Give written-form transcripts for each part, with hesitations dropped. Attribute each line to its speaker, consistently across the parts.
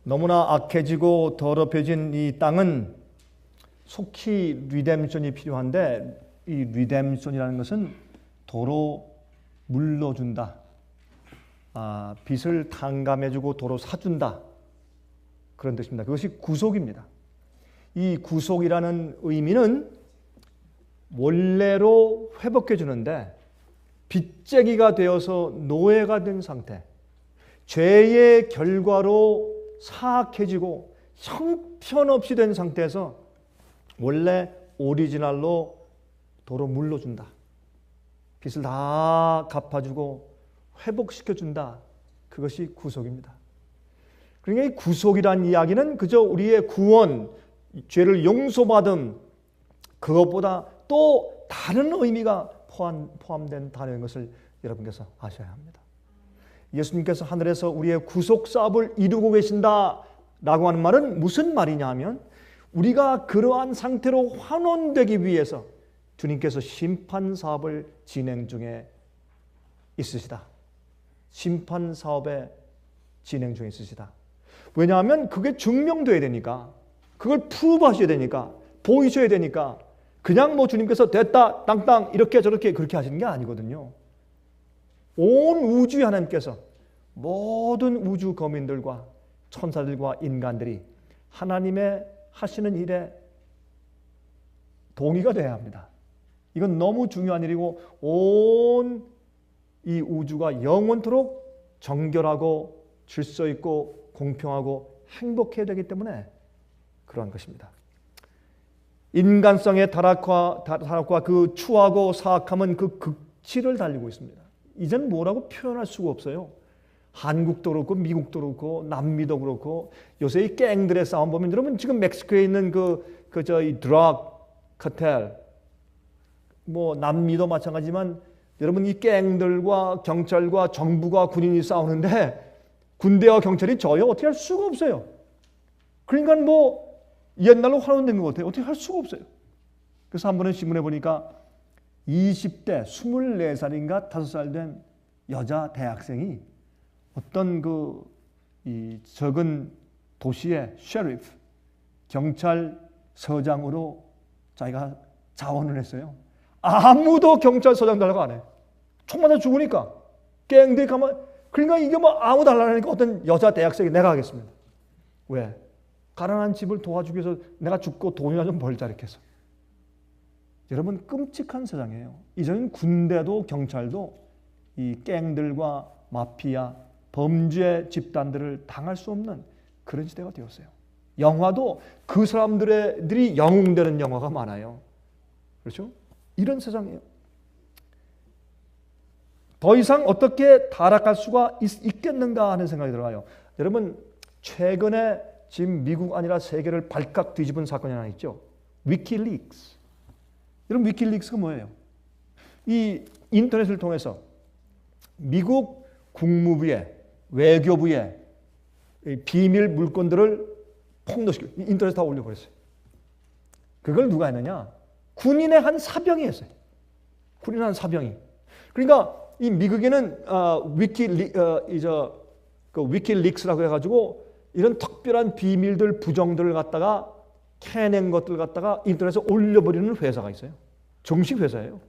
Speaker 1: 너무나 악해지고 더럽혀진 이 땅은 속히 리뎀션이 필요한데, 이 리뎀션이라는 것은 도로 물러준다, 빚을 탕감해주고 도로 사준다, 그런 뜻입니다. 그것이 구속입니다. 이 구속이라는 의미는 원래로 회복해 주는데, 빚쟁이가 되어서 노예가 된 상태, 죄의 결과로 사악해지고 형편없이 된 상태에서 원래 오리지널로 도로 물러준다, 빚을 다 갚아주고 회복시켜준다, 그것이 구속입니다. 그러니까 이 구속이란 이야기는 그저 우리의 구원, 죄를 용서받음, 그것보다 또 다른 의미가 포함된 단어인 것을 여러분께서 아셔야 합니다. 예수님께서 하늘에서 우리의 구속 사업을 이루고 계신다라고 하는 말은 무슨 말이냐 하면, 우리가 그러한 상태로 환원되기 위해서 주님께서 심판 사업을 진행 중에 있으시다. 심판 사업에 진행 중에 있으시다. 왜냐하면 그게 증명돼야 되니까, 그걸 프루브하셔야 되니까, 보이셔야 되니까, 그냥 뭐 주님께서 됐다 땅땅 이렇게 저렇게 그렇게 하시는 게 아니거든요. 온 우주의 하나님께서 모든 우주 거민들과 천사들과 인간들이 하나님의 하시는 일에 동의가 돼야 합니다. 이건 너무 중요한 일이고, 온 이 우주가 영원토록 정결하고 질서 있고 공평하고 행복해야 되기 때문에 그러한 것입니다. 인간성의 타락과 그 추하고 사악함은 그 극치를 달리고 있습니다. 이젠 뭐라고 표현할 수가 없어요. 한국도 그렇고 미국도 그렇고 남미도 그렇고, 요새 이 갱들의 싸움 보면, 여러분 지금 멕시코에 있는 이 드럭 카텔, 뭐 남미도 마찬가지지만, 여러분 이 갱들과 경찰과 정부가 군인이 싸우는데 군대와 경찰이 져요? 어떻게 할 수가 없어요. 그러니까 뭐 옛날로 환원된 것 같아요. 어떻게 할 수가 없어요. 그래서 한 번은 신문에 보니까 20대 24살인가 5살 된 여자 대학생이 어떤 이 적은 도시의 셰리프, 경찰서장으로 자기가 자원을 했어요. 아무도 경찰서장 달라고 안 해. 총 맞아 죽으니까. 갱들이 가만, 그러니까 이게 뭐 아무도 안 하니까 어떤 여자 대학생이 내가 하겠습니다. 왜? 가난한 집을 도와주기 위해서 내가 죽고 돈이나 좀 벌자 이렇게 해서. 여러분 끔찍한 세상이에요. 이제는 군대도 경찰도 이 갱들과 마피아, 범죄 집단들을 당할 수 없는 그런 시대가 되었어요. 영화도 그 사람들이 영웅되는 영화가 많아요. 그렇죠? 이런 세상이에요. 더 이상 어떻게 타락할 수가 있겠는가 하는 생각이 들어요. 여러분 최근에 지금 미국 아니라 세계를 발칵 뒤집은 사건이 하나 있죠. 위키리크스. 여러분 위키리크스가 뭐예요? 이 인터넷을 통해서 미국 국무부의, 외교부의 비밀 물건들을 폭로시키고 인터넷에 다 올려버렸어요. 그걸 누가 했느냐? 군인의 한 사병이 했어요. 군인의 한 사병이. 그러니까 이 미국에는 위키리크스라고 해가지고 이런 특별한 비밀들, 부정들을 갖다가 캐낸 것들 갖다가 인터넷에 올려버리는 회사가 있어요. 정식 회사예요.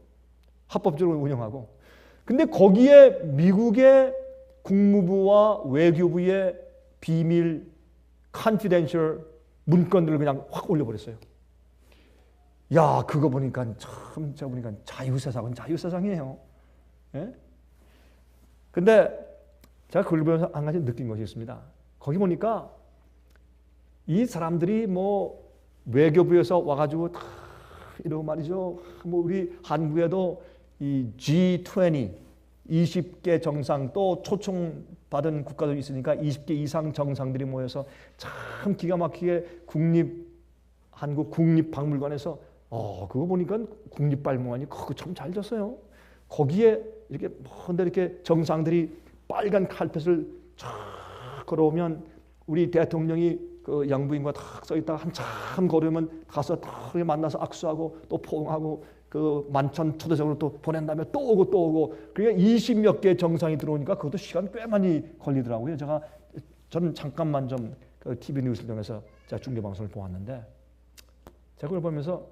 Speaker 1: 합법적으로 운영하고. 근데 거기에 미국의 국무부와 외교부의 비밀, confidential 문건들을 그냥 확 올려버렸어요. 야, 그거 보니까 참, 제가 보니까 자유세상은 자유세상이에요. 예? 근데 제가 그걸 보면서 한 가지 느낀 것이 있습니다. 거기 보니까 이 사람들이 뭐 외교부에서 와가지고 다 이러고 말이죠. 뭐 우리 한국에도 이 G20, 20개 정상 또 초청받은 국가도 있으니까 20개 이상 정상들이 모여서 참 기가 막히게 한국 국립박물관에서 그거 보니까 국립박물관이 그거 참 잘 졌어요. 거기에 이렇게 먼데 이렇게 정상들이 빨간 칼펫을 쫙 걸어오면 우리 대통령이 그 양부인과 탁 서 있다가 한참 걸으면 가서 딱 만나서 악수하고 또 포옹하고 그 만찬 초대석으로 또 보낸 다음에 또 오고 그러니까 20몇 개 정상이 들어오니까 그것도 시간 꽤 많이 걸리더라고요. 저는 잠깐만 좀 그 TV 뉴스를 통해서 제가 중계방송을 보았는데 제가 그걸 보면서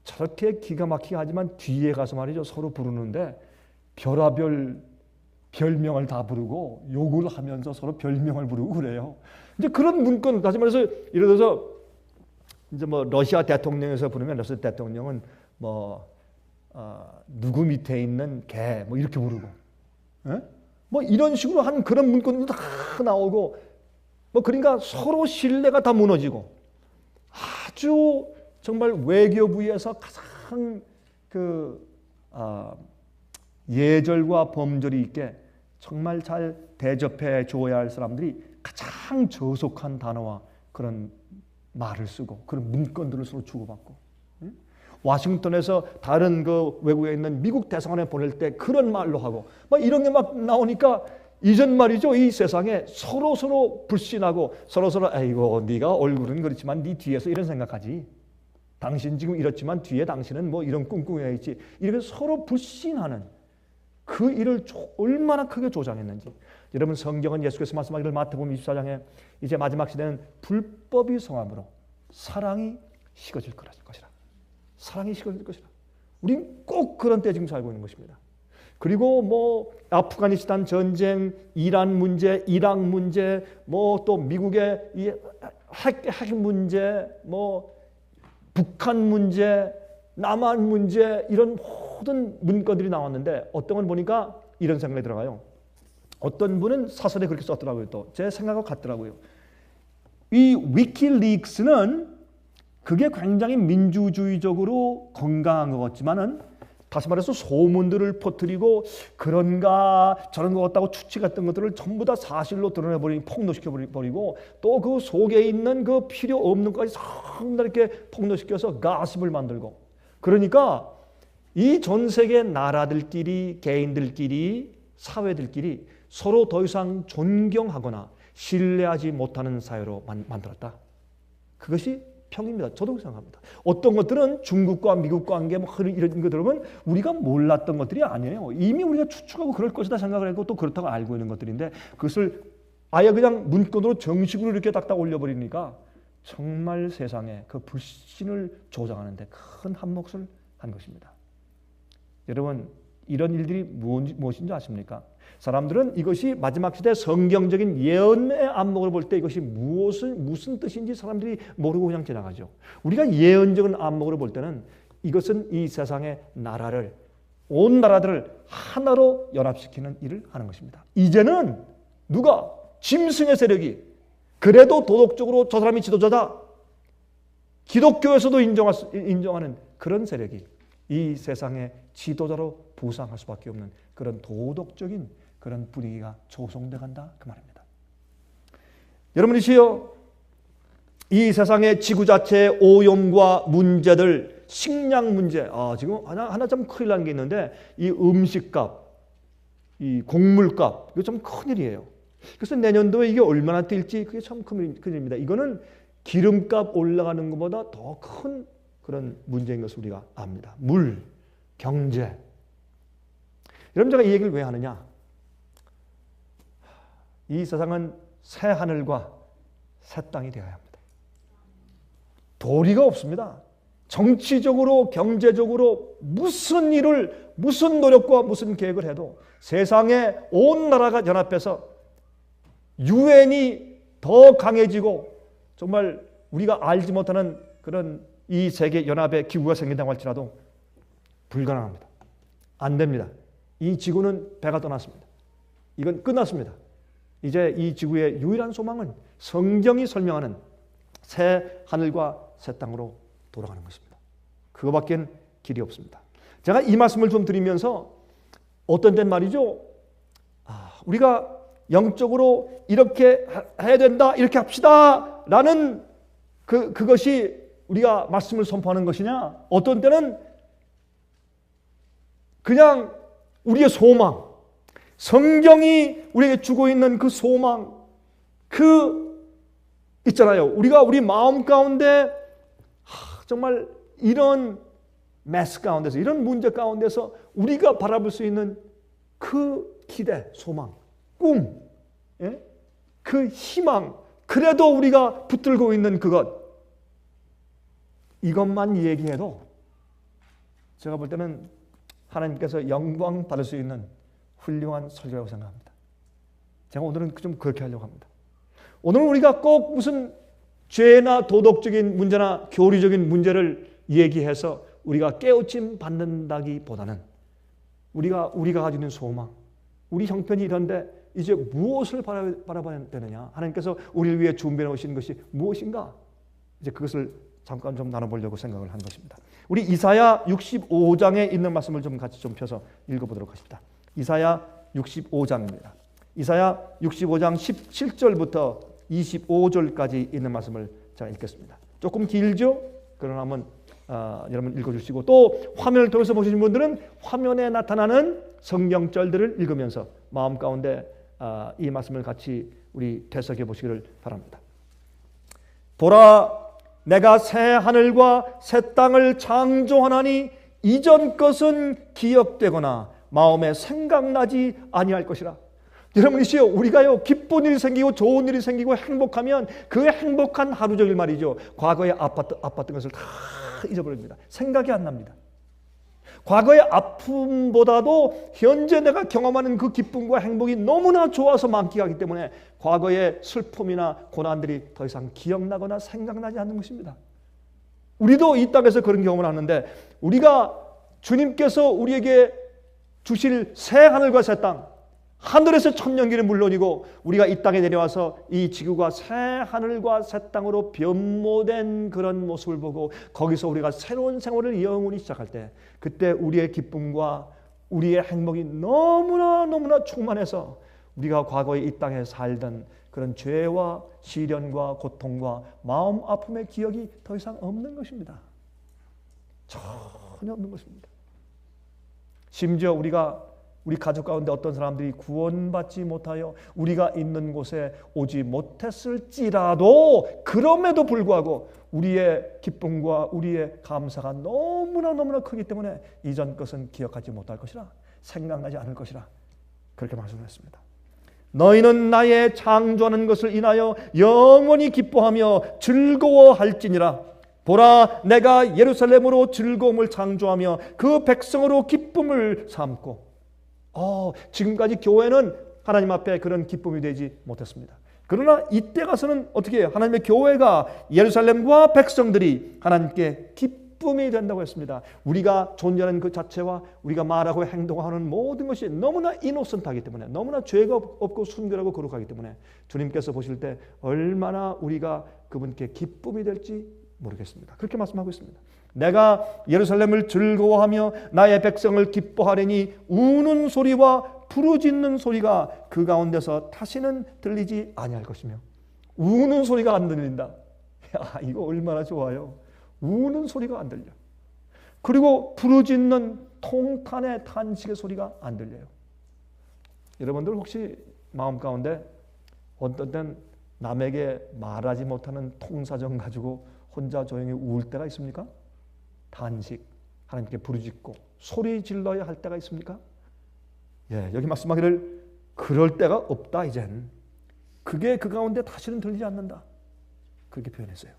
Speaker 1: 저렇게 기가 막히게 하지만 뒤에 가서 말이죠. 서로 부르는데 별하별 별명을 다 부르고 욕을 하면서 서로 별명을 부르고 그래요. 이제 그런 문건, 다시 말해서 예를 들어서 이제 뭐 러시아 대통령에서 부르면 러시아 대통령은 뭐 누구 밑에 있는 개 뭐 이렇게 부르고, 예? 뭐 이런 식으로 한 그런 문건도 다 나오고, 뭐 그러니까 서로 신뢰가 다 무너지고 아주 정말 외교부에서 가장 예절과 범절이 있게 정말 잘 대접해 줘야 할 사람들이 가장 저속한 단어와 그런 말을 쓰고 그런 문건들을 서로 주고받고, 와싱턴에서 다른 그 외국에 있는 미국 대사관에 보낼 때 그런 말로 하고 막 이런 게 막 나오니까 이전 말이죠. 이 세상에 서로 불신하고 서로 아이고 네가 얼굴은 그렇지만 네 뒤에서 이런 생각하지. 당신 지금 이렇지만 뒤에 당신은 뭐 이런 꿍꿍해 있지. 이렇게 서로 불신하는 그 일을 얼마나 크게 조장했는지. 여러분 성경은 예수께서 말씀하기를 마태복음 24장에 이제 마지막 시대는 불법이 성함으로 사랑이 식어질 것이라. 사랑이 식어질 것이라. 우린 꼭 그런 때 지금 살고 있는 것입니다. 그리고 뭐 아프가니스탄 전쟁, 이란 문제, 이락 문제, 뭐 또 미국의 이 핵 문제, 뭐 북한 문제, 남한 문제, 이런 모든 문건들이 나왔는데 어떤 건 보니까 이런 생각이 들어가요. 어떤 분은 사설에 그렇게 썼더라고요. 또 제 생각과 같더라고요. 이 위키리크스는 그게 굉장히 민주주의적으로 건강한 것 같지만은 다시 말해서 소문들을 퍼뜨리고 그런가 저런 것 같다고 추측했던 것들을 전부 다 사실로 드러내버리고 폭로시켜버리고 또 그 속에 있는 그 필요 없는 것까지 상당히 이렇게 폭로시켜서 가십을 만들고, 그러니까 이 전 세계 나라들끼리 개인들끼리 사회들끼리 서로 더 이상 존경하거나 신뢰하지 못하는 사회로 만들었다. 그것이 평입니다. 저도 그렇게 생각합니다. 어떤 것들은 중국과 미국 관계 뭐 이런 것들은 우리가 몰랐던 것들이 아니에요. 이미 우리가 추측하고 그럴 것이다 생각을 했고 또 그렇다고 알고 있는 것들인데 그것을 아예 그냥 문건으로 정식으로 이렇게 딱딱 올려버리니까 정말 세상에 그 불신을 조장하는 데 큰 한몫을 한 것입니다. 여러분 이런 일들이 무엇인지 아십니까? 사람들은 이것이 마지막 시대 성경적인 예언의 안목을 볼 때 이것이 무슨 뜻인지 사람들이 모르고 그냥 지나가죠. 우리가 예언적인 안목으로 볼 때는 이것은 이 세상의 나라를, 온 나라들을 하나로 연합시키는 일을 하는 것입니다. 이제는 누가? 짐승의 세력이 그래도 도덕적으로 저 사람이 지도자다. 기독교에서도 인정하는 그런 세력이 이 세상의 지도자로 부상할 수밖에 없는 그런 도덕적인 그런 분위기가 조성돼 간다 그 말입니다. 여러분이시여, 이 세상의 지구 자체의 오염과 문제들, 식량 문제, 지금 하나 좀 큰일 난 게 있는데 이 음식값, 이 곡물값, 이거 좀 큰일이에요. 그래서 내년도에 이게 얼마나 뛸지 그게 참 큰일입니다. 이거는 기름값 올라가는 것보다 더 큰 그런 문제인 것을 우리가 압니다. 물, 경제. 여러분 제가 이 얘기를 왜 하느냐? 이 세상은 새 하늘과 새 땅이 되어야 합니다. 도리가 없습니다. 정치적으로 경제적으로 무슨 일을 무슨 노력과 무슨 계획을 해도 세상의 온 나라가 연합해서 유엔이 더 강해지고 정말 우리가 알지 못하는 그런 이 세계 연합의 기구가 생긴다고 할지라도 불가능합니다. 안 됩니다. 이 지구는 배가 떠났습니다. 이건 끝났습니다. 이제 이 지구의 유일한 소망은 성경이 설명하는 새 하늘과 새 땅으로 돌아가는 것입니다. 그거밖엔 길이 없습니다. 제가 이 말씀을 좀 드리면서 어떤 때는 말이죠. 우리가 영적으로 이렇게 해야 된다, 이렇게 합시다 라는 그것이 우리가 말씀을 선포하는 것이냐, 어떤 때는 그냥 우리의 소망, 성경이 우리에게 주고 있는 그 소망, 있잖아요. 우리가 우리 마음 가운데 정말 이런 메스 가운데서, 이런 문제 가운데서 우리가 바라볼 수 있는 그 기대, 소망, 꿈, 예? 그 희망, 그래도 우리가 붙들고 있는 그것, 이것만 얘기해도 제가 볼 때는 하나님께서 영광 받을 수 있는 훌륭한 설교라고 생각합니다. 제가 오늘은 좀 그렇게 하려고 합니다. 오늘은 우리가 꼭 무슨 죄나 도덕적인 문제나 교리적인 문제를 얘기해서 우리가 깨우침 받는다기보다는 우리가 가지고 있는 소망, 우리 형편이 이런데 이제 무엇을 바라봐야 되느냐, 하나님께서 우리를 위해 준비해 오신 것이 무엇인가, 이제 그것을 잠깐 좀 나눠보려고 생각을 한 것입니다. 우리 이사야 65장에 있는 말씀을 좀 같이 좀 펴서 읽어보도록 하십니다. 이사야 65장입니다. 이사야 65장 17절부터 25절까지 있는 말씀을 제가 읽겠습니다. 조금 길죠? 그러나 한번 여러분 읽어주시고, 또 화면을 통해서 보시는 분들은 화면에 나타나는 성경절들을 읽으면서 마음 가운데 이 말씀을 같이 우리 되새겨 보시기를 바랍니다. 보라, 내가 새 하늘과 새 땅을 창조하나니 이전 것은 기억되거나 마음에 생각나지 아니할 것이라. 여러분이시여, 우리가요 기쁜 일이 생기고 좋은 일이 생기고 행복하면 그 행복한 하루 종일 말이죠, 과거에 아팠던 것을 다 잊어버립니다. 생각이 안 납니다. 과거의 아픔보다도 현재 내가 경험하는 그 기쁨과 행복이 너무나 좋아서 만끽하기 때문에 과거의 슬픔이나 고난들이 더 이상 기억나거나 생각나지 않는 것입니다. 우리도 이 땅에서 그런 경험을 하는데, 우리가 주님께서 우리에게 주실 새 하늘과 새 땅, 하늘에서 천년기는 물론이고 우리가 이 땅에 내려와서 이 지구가 새 하늘과 새 땅으로 변모된 그런 모습을 보고 거기서 우리가 새로운 생활을 영원히 시작할 때, 그때 우리의 기쁨과 우리의 행복이 너무나 충만해서 우리가 과거에 이 땅에 살던 그런 죄와 시련과 고통과 마음 아픔의 기억이 더 이상 없는 것입니다. 전혀 없는 것입니다. 심지어 우리 가족 가운데 어떤 사람들이 구원받지 못하여 우리가 있는 곳에 오지 못했을지라도, 그럼에도 불구하고 우리의 기쁨과 우리의 감사가 너무나 크기 때문에 이전 것은 기억하지 못할 것이라, 생각나지 않을 것이라, 그렇게 말씀했습니다. 너희는 나의 창조하는 것을 인하여 영원히 기뻐하며 즐거워할지니라. 보라, 내가 예루살렘으로 즐거움을 창조하며 그 백성으로 기쁨을 삼고. 지금까지 교회는 하나님 앞에 그런 기쁨이 되지 못했습니다. 그러나 이때 가서는 어떻게 해요? 하나님의 교회가, 예루살렘과 백성들이 하나님께 기쁨이 된다고 했습니다. 우리가 존재하는 그 자체와 우리가 말하고 행동하는 모든 것이 너무나 이노선트하기 때문에, 너무나 죄가 없고 순결하고 거룩하기 때문에 주님께서 보실 때 얼마나 우리가 그분께 기쁨이 될지 모르겠습니다. 그렇게 말씀하고 있습니다. 내가 예루살렘을 즐거워하며 나의 백성을 기뻐하려니 우는 소리와 부르짖는 소리가 그 가운데서 다시는 들리지 아니할 것이며. 우는 소리가 안 들린다. 이거 얼마나 좋아요. 우는 소리가 안 들려. 그리고 부르짖는 통탄의 탄식의 소리가 안 들려요. 여러분들 혹시 마음 가운데 어떤 땐 남에게 말하지 못하는 통사정 가지고 혼자 조용히 울 때가 있습니까? 탄식, 하나님께 부르짖고 소리 질러야 할 때가 있습니까? 여기 말씀하기를 그럴 때가 없다 이젠. 그게 그 가운데 다시는 들리지 않는다. 그렇게 표현했어요.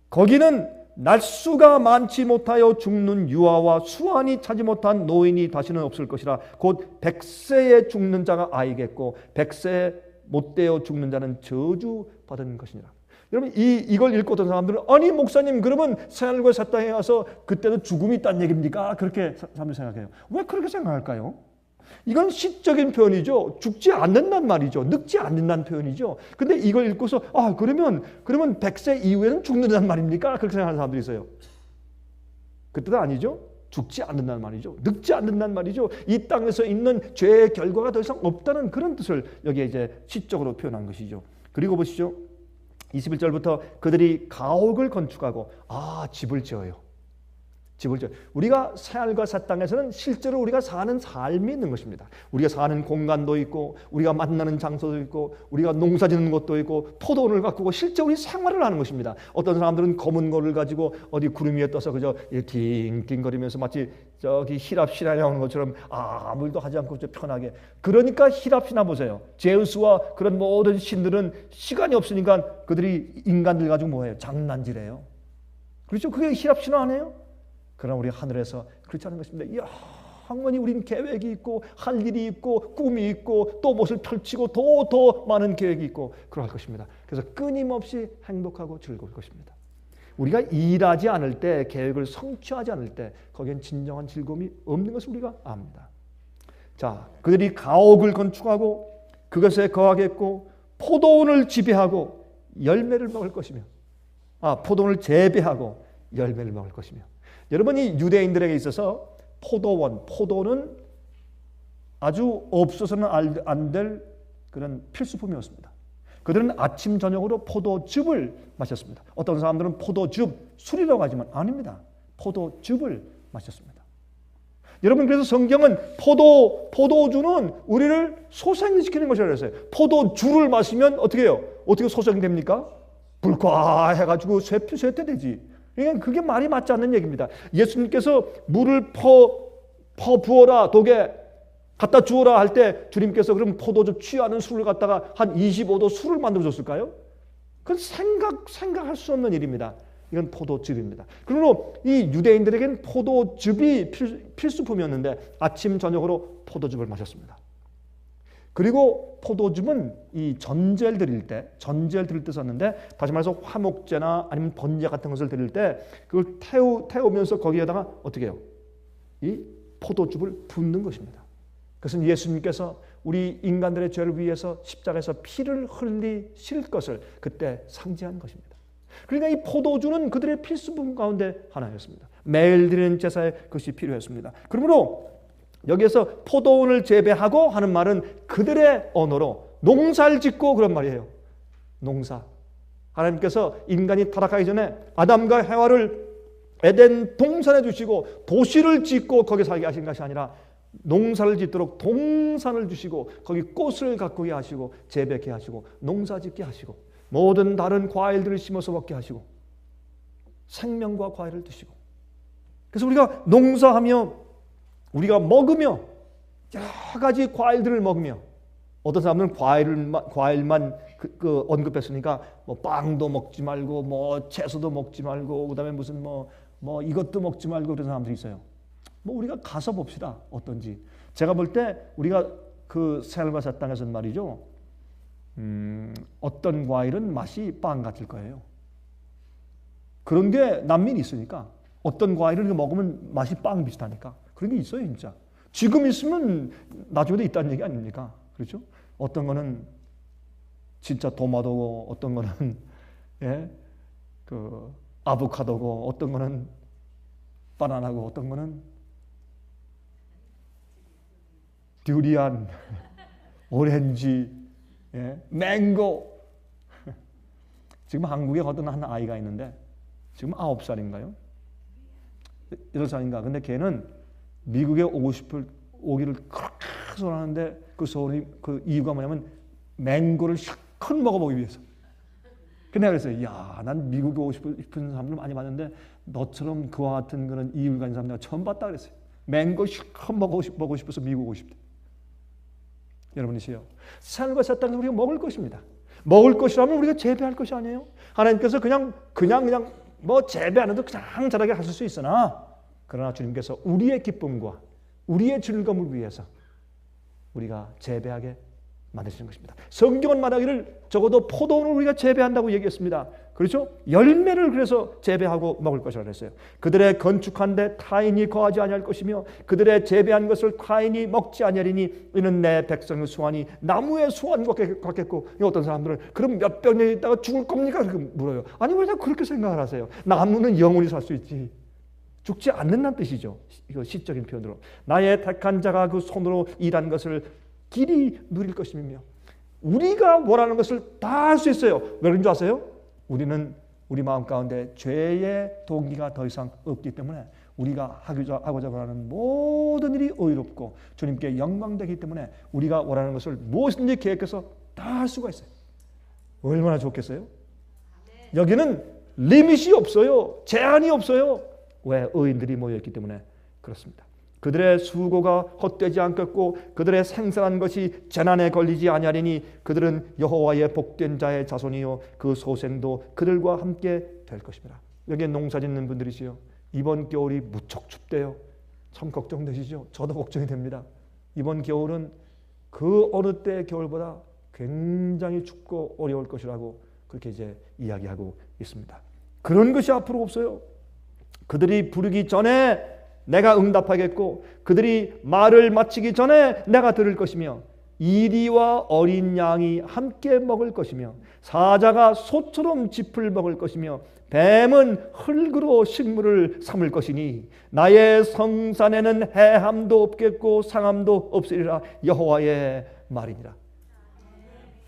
Speaker 1: 거기는 날수가 많지 못하여 죽는 유아와 수완이 차지 못한 노인이 다시는 없을 것이라. 곧 100세에 죽는 자가 아이겠고 100세에 못되어 죽는 자는 저주받은 것이니라. 여러분 이걸 읽고 어떤 사람들은 아니 목사님 그러면 새하늘과 새 땅에 가서 그때도 죽음이 있다는 얘기입니까? 그렇게 사람들이 생각해요. 왜 그렇게 생각할까요? 이건 시적인 표현이죠. 죽지 않는다는 말이죠. 늙지 않는다는 표현이죠. 근데 이걸 읽고서 그러면 100세 이후에는 죽는다는 말입니까? 그렇게 생각하는 사람들이 있어요. 그 뜻은 아니죠. 죽지 않는다는 말이죠. 늙지 않는다는 말이죠. 이 땅에서 있는 죄의 결과가 더 이상 없다는 그런 뜻을 여기에 이제 시적으로 표현한 것이죠. 그리고 보시죠. 21절부터 그들이 가옥을 건축하고 집을 지어요. 집을 지어. 우리가 새하늘과 새 땅에서는 실제로 우리가 사는 삶이 있는 것입니다. 우리가 사는 공간도 있고 우리가 만나는 장소도 있고 우리가 농사 짓는 것도 있고 포도원을 가꾸고 실제 우리 생활을 하는 것입니다. 어떤 사람들은 검은 거를 가지고 어디 구름 위에 떠서 그저 띵띵거리면서 마치 저기 힐압 신화에 나오는 것처럼 아무 일도 하지 않고 편하게. 그러니까 힐압 신화 보세요. 제우스와 그런 모든 신들은 시간이 없으니까 그들이 인간들 가지고 뭐해요? 장난질해요. 그렇죠? 그게 힐압 신화 아니에요? 그러나 우리 하늘에서 그렇지 않은 것입니다. 영원히 우린 계획이 있고 할 일이 있고 꿈이 있고 또 무엇을 펼치고 더 많은 계획이 있고 그러할 것입니다. 그래서 끊임없이 행복하고 즐거울 것입니다. 우리가 일하지 않을 때, 계획을 성취하지 않을 때 거기엔 진정한 즐거움이 없는 것을 우리가 압니다. 자, 그들이 가옥을 건축하고 그것에 거하겠고 포도원을 지배하고 열매를 먹을 것이며 포도원을 재배하고 열매를 먹을 것이며. 여러분, 이 유대인들에게 있어서 포도는 아주 없어서는 안 될 그런 필수품이었습니다. 그들은 아침 저녁으로 포도즙을 마셨습니다. 어떤 사람들은 포도즙 술이라고 하지만 아닙니다. 포도즙을 마셨습니다. 여러분, 그래서 성경은 포도주는 우리를 소생시키는 것이라고 했어요. 포도주를 마시면 어떻게 해요? 어떻게 소생됩니까? 불과해가지고 쇠퇴되지. 그러니까 그게 말이 맞지 않는 얘기입니다. 예수님께서 물을 부어라, 독에 갖다 주어라 할 때 주님께서 그럼 포도주 취하는 술을 갖다가 한 25도 술을 만들어줬을까요? 그건 생각할 수 없는 일입니다. 이건 포도즙입니다. 그러므로 이 유대인들에게는 포도즙이 필수품이었는데 아침 저녁으로 포도즙을 마셨습니다. 그리고 포도즙은 이 전제를 드릴 때 썼는데, 다시 말해서 화목제나 아니면 번제 같은 것을 드릴 때 그걸 태우면서 거기에다가 어떻게 해요? 이 포도즙을 붓는 것입니다. 그것은 예수님께서 우리 인간들의 죄를 위해서 십자가에서 피를 흘리실 것을 그때 상징한 것입니다. 그러니까 이 포도주는 그들의 필수품 가운데 하나였습니다. 매일 드리는 제사에 그것이 필요했습니다. 그러므로 여기에서 포도원을 재배하고 하는 말은 그들의 언어로 농사를 짓고 그런 말이에요. 농사. 하나님께서 인간이 타락하기 전에 아담과 해와를 에덴 동산에 주시고 도시를 짓고 거기 살게 하신 것이 아니라 농사를 짓도록 동산을 주시고 거기 꽃을 가꾸게 하시고 재배케 하시고 농사 짓게 하시고 모든 다른 과일들을 심어서 먹게 하시고 생명과 과일을 드시고. 그래서 우리가 농사하며 우리가 먹으며 여러 가지 과일들을 먹으며, 어떤 사람들은 과일만 언급했으니까 뭐 빵도 먹지 말고 뭐 채소도 먹지 말고 그다음에 무슨 뭐 이것도 먹지 말고 그런 사람들이 있어요. 뭐 우리가 가서 봅시다. 어떤지. 제가 볼 때 우리가 그 새하늘과 새 땅에서는 말이죠. 어떤 과일은 맛이 빵 같을 거예요. 그런 게 난민이 있으니까. 어떤 과일은 먹으면 맛이 빵 비슷하니까. 그런 게 있어요, 진짜. 지금 있으면 나중에도 있다는 얘기 아닙니까? 그렇죠? 어떤 거는 진짜 토마토고, 어떤 거는 아보카도고, 어떤 거는 바나나고, 어떤 거는 듀리안, 오렌지, 맹고. 지금 한국에 어떤 한 아이가 있는데 지금 9살인가요? 8살인가? 근데 걔는 미국에 오기를 그렇게 소원하는데 그 이유가 뭐냐면 맹고를 실컷 먹어보기 위해서. 근데 내가 그랬어요. 야, 난 미국에 오고 싶은 사람들 많이 봤는데 너처럼 그와 같은 그런 이유를 가진 사람 내가 처음 봤다 그랬어요. 맹고 실컷 먹고 싶어서 미국 오고 싶대. 여러분이시요. 새하늘과 새 땅에서 우리가 먹을 것입니다. 먹을 것이라면 우리가 재배할 것이 아니에요. 하나님께서 그냥 뭐 재배 안 해도 그냥 자라게 하실 수 있으나, 그러나 주님께서 우리의 기쁨과 우리의 즐거움을 위해서 우리가 재배하게 만드시는 것입니다. 성경은 말하기를 적어도 포도원을 우리가 재배한다고 얘기했습니다. 그렇죠? 열매를 그래서 재배하고 먹을 것이라고 그랬어요. 그들의 건축한 데 타인이 거하지 아니할 것이며 그들의 재배한 것을 타인이 먹지 아니하리니 이는 내 백성의 수완이 나무의 수완과 같겠고. 어떤 사람들은 그럼 몇백 년 있다가 죽을 겁니까? 그렇게 물어요. 아니, 왜 그렇게 생각을 하세요? 나무는 영원히 살 수 있지. 죽지 않는다는 뜻이죠. 이거 시적인 표현으로. 나의 택한 자가 그 손으로 일한 것을 길이 누릴 것이며. 우리가 원하는 것을 다 할 수 있어요. 왜 그런 줄 아세요? 우리는 우리 마음 가운데 죄의 동기가 더 이상 없기 때문에 우리가 하고자 하는 모든 일이 의롭고 주님께 영광되기 때문에 우리가 원하는 것을 무엇이든지 계획해서 다 할 수가 있어요. 얼마나 좋겠어요? 여기는 리밋이 없어요. 제한이 없어요. 왜? 의인들이 모여있기 때문에 그렇습니다. 그들의 수고가 헛되지 않겠고 그들의 생산한 것이 재난에 걸리지 아니하리니 그들은 여호와의 복된 자의 자손이요 그 소생도 그들과 함께 될 것입니다. 여기에 농사 짓는 분들이시요, 이번 겨울이 무척 춥대요. 참 걱정되시죠? 저도 걱정이 됩니다. 이번 겨울은 그 어느 때의 겨울보다 굉장히 춥고 어려울 것이라고 그렇게 이제 이야기하고 있습니다. 그런 것이 앞으로 없어요. 그들이 부르기 전에 내가 응답하겠고 그들이 말을 마치기 전에 내가 들을 것이며 이리와 어린 양이 함께 먹을 것이며 사자가 소처럼 짚을 먹을 것이며 뱀은 흙으로 식물을 삼을 것이니 나의 성산에는 해함도 없겠고 상함도 없으리라 여호와의 말이니라.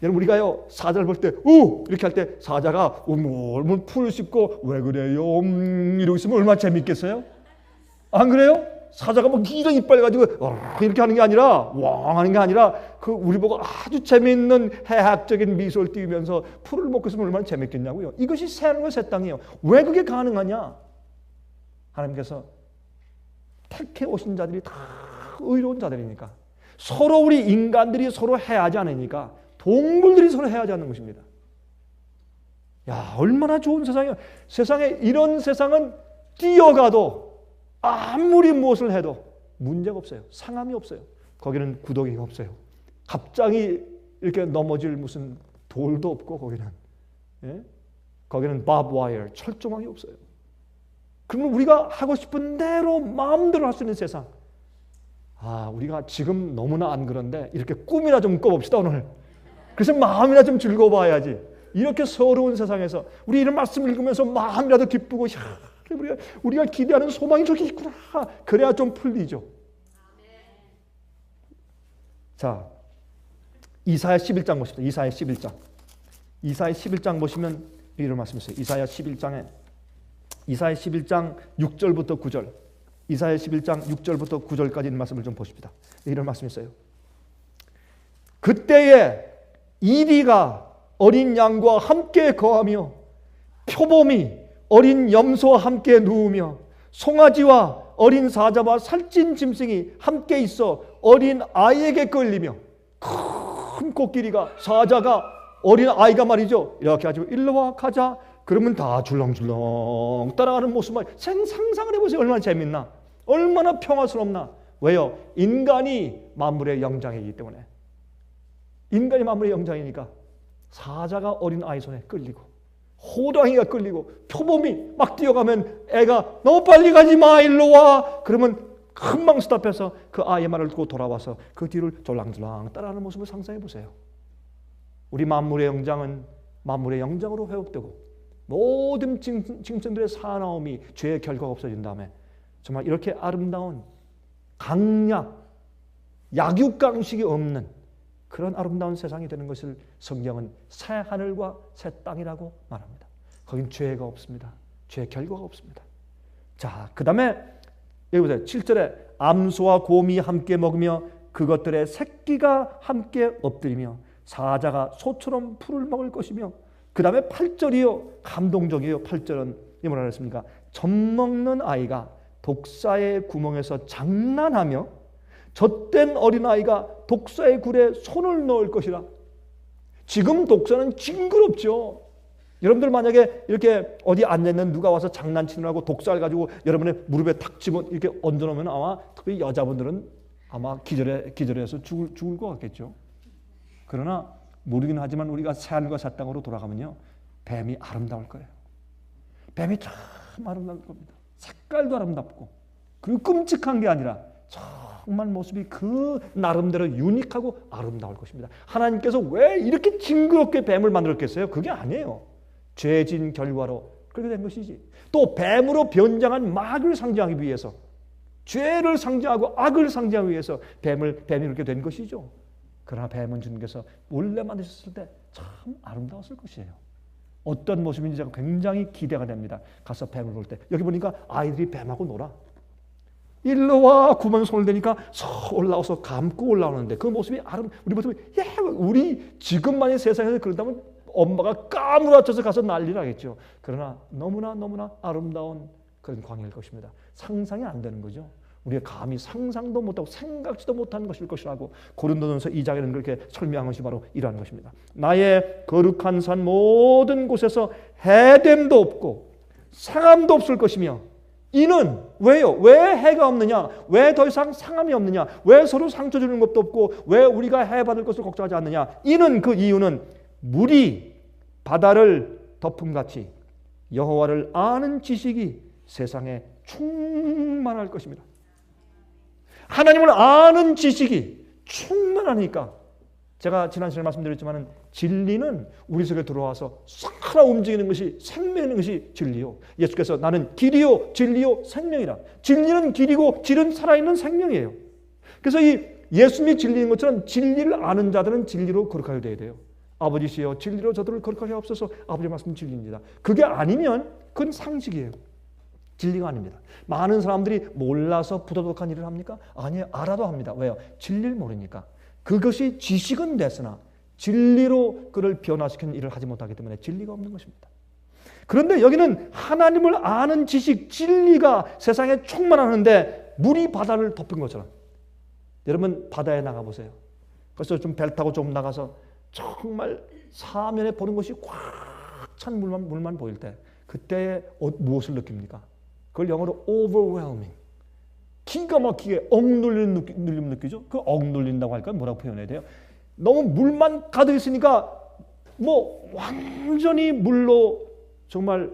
Speaker 1: 여러분, 우리가요 사자를 볼 때 우! 이렇게 할 때 사자가 울물 풀을 씹고 왜 그래요? 이러고 있으면 얼마나 재밌겠어요? 안 그래요? 사자가 막 이런 이빨 가지고 이렇게 하는 게 아니라 왕 하는 게 아니라 그 우리 보고 아주 재미있는 해학적인 미소를 띄우면서 풀을 먹고 있으면 얼마나 재밌겠냐고요. 이것이 새하늘과 새 땅이에요. 왜 그게 가능하냐? 하나님께서 택해 오신 자들이 다 의로운 자들이니까, 서로 우리 인간들이 서로 해하지 않으니까 동물들이 서로 해하지 않는 것입니다. 야, 얼마나 좋은 세상이에요. 세상에 이런 세상은 뛰어가도 아무리 무엇을 해도 문제가 없어요. 상함이 없어요. 거기는 구더기가 없어요. 갑자기 이렇게 넘어질 무슨 돌도 없고 거기는, 예? 거기는 바브와이어, 철조망이 없어요. 그러면 우리가 하고 싶은 대로 마음대로 할 수 있는 세상. 아, 우리가 지금 너무나 안 그런데 이렇게 꿈이나 좀 꿔봅시다 오늘. 그래서 마음이나 좀 즐거워봐야지. 이렇게 서러운 세상에서 우리 이런 말씀 읽으면서 마음이라도 기쁘고, 야, 우리가 기대하는 소망이 저기 있구나. 그래야 좀 풀리죠. 자, 이사야 11장 보십시다. 이사야 11장. 이사야 11장 보시면 이런 말씀이 있어요. 이사야 11장 6절부터 9절. 이사야 11장 6절부터 9절까지 있는 말씀을 좀 보십시다. 이런 말씀이 있어요. 그때에 이리가 어린 양과 함께 거하며 표범이 어린 염소와 함께 누우며 송아지와 어린 사자와 살찐 짐승이 함께 있어 어린 아이에게 끌리며, 큰 코끼리가, 사자가, 어린 아이가 말이죠, 이렇게 가지고 일로와 가자 그러면 다 줄렁줄렁 따라가는 모습만 상상을 해보세요. 얼마나 재밌나, 얼마나 평화스럽나. 왜요? 인간이 만물의 영장이기 때문에. 인간이 만물의 영장이니까 사자가 어린 아이 손에 끌리고 호랑이가 끌리고 표범이 막 뛰어가면 애가 너무 빨리 가지 마 일로 와 그러면 금방 스탑해서 그 아이의 말을 듣고 돌아와서 그 뒤를 졸랑졸랑 따라하는 모습을 상상해 보세요. 우리 만물의 영장은 만물의 영장으로 회복되고 모든 짐승들의 사나움이 죄의 결과가 없어진 다음에 정말 이렇게 아름다운 강약, 약육강식이 없는 그런 아름다운 세상이 되는 것을 성경은 새 하늘과 새 땅이라고 말합니다. 거긴 죄가 없습니다. 죄의 결과가 없습니다. 자, 그 다음에 여기 보세요. 7절에 암소와 곰이 함께 먹으며 그것들의 새끼가 함께 엎드리며 사자가 소처럼 풀을 먹을 것이며, 그 다음에 8절이요. 감동적이에요. 8절은 이 뭐라 그랬습니까? 젖먹는 아이가 독사의 구멍에서 장난하며 젖된 어린아이가 독사의 굴에 손을 넣을 것이라. 지금 독사는 징그럽죠. 여러분들 만약에 이렇게 어디 앉아있는 누가 와서 장난치느라고 독사를 가지고 여러분의 무릎에 탁 집어 이렇게 얹어놓으면 아마 특히 여자분들은 아마 기절해서 죽을 것 같겠죠. 그러나 모르긴 하지만 우리가 새하늘과 새 땅으로 돌아가면요, 뱀이 아름다울 거예요. 뱀이 참 아름다울 겁니다. 색깔도 아름답고, 그리고 끔찍한 게 아니라 정말 모습이 그 나름대로 유니크하고 아름다울 것입니다. 하나님께서 왜 이렇게 징그럽게 뱀을 만들었겠어요? 그게 아니에요. 죄진 결과로 그렇게 된 것이지. 또 뱀으로 변장한 마귀를 상징하기 위해서, 죄를 상징하고 악을 상징하기 위해서 뱀이 그렇게 된 것이죠. 그러나 뱀은 주님께서 원래 만드셨을 때 참 아름다웠을 것이에요. 어떤 모습인지 제가 굉장히 기대가 됩니다. 가서 뱀을 볼 때. 여기 보니까 아이들이 뱀하고 놀아. 일로 와 구멍 손을 대니까 서 올라와서 감고 올라오는데 그 모습이 우리 모습이 우리 지금만이 세상에서 그런다면 엄마가 까무라쳐서 가서 난리 나겠죠. 그러나 너무나 아름다운 그런 광야일 것입니다. 상상이 안 되는 거죠. 우리가 감히 상상도 못하고 생각지도 못한 것일 것이라고 고린도전서 2장에는 그렇게 설명한 것이 바로 이러한 것입니다. 나의 거룩한 산 모든 곳에서 해됨도 없고 상함도 없을 것이며 이는 왜요? 왜 해가 없느냐? 왜 더 이상 상함이 없느냐? 왜 서로 상처 주는 것도 없고 왜 우리가 해 받을 것을 걱정하지 않느냐? 이는 그 이유는 물이 바다를 덮음같이 여호와를 아는 지식이 세상에 충만할 것입니다. 하나님을 아는 지식이 충만하니까 제가 지난 시간에 말씀드렸지만 진리는 우리 속에 들어와서 살아 움직이는 것이 생명인 것이 진리요. 예수께서 나는 길이요 진리요 생명이라. 진리는 길이고 길은 살아있는 생명이에요. 그래서 이 예수님이 진리인 것처럼 진리를 아는 자들은 진리로 거룩하게 되어야 돼요. 아버지시여 진리로 저들을 거룩하게 하옵소서. 아버지의 말씀은 진리입니다. 그게 아니면 그건 상식이에요. 진리가 아닙니다. 많은 사람들이 몰라서 부도덕한 일을 합니까? 아니에요. 알아도 합니다. 왜요? 진리를 모르니까. 그것이 지식은 됐으나 진리로 그를 변화시키는 일을 하지 못하기 때문에 진리가 없는 것입니다. 그런데 여기는 하나님을 아는 지식, 진리가 세상에 충만하는데 물이 바다를 덮은 것처럼. 여러분 바다에 나가보세요. 그래서 좀 배 타고 좀 나가서 정말 사면에 보는 것이 꽉 찬 물만 보일 때 그때 무엇을 느낍니까? 그걸 영어로 overwhelming. 기가 막히게 억눌림 느끼죠? 그 억눌린다고 할까요? 뭐라고 표현해야 돼요? 너무 물만 가득 있으니까 뭐 완전히 물로 정말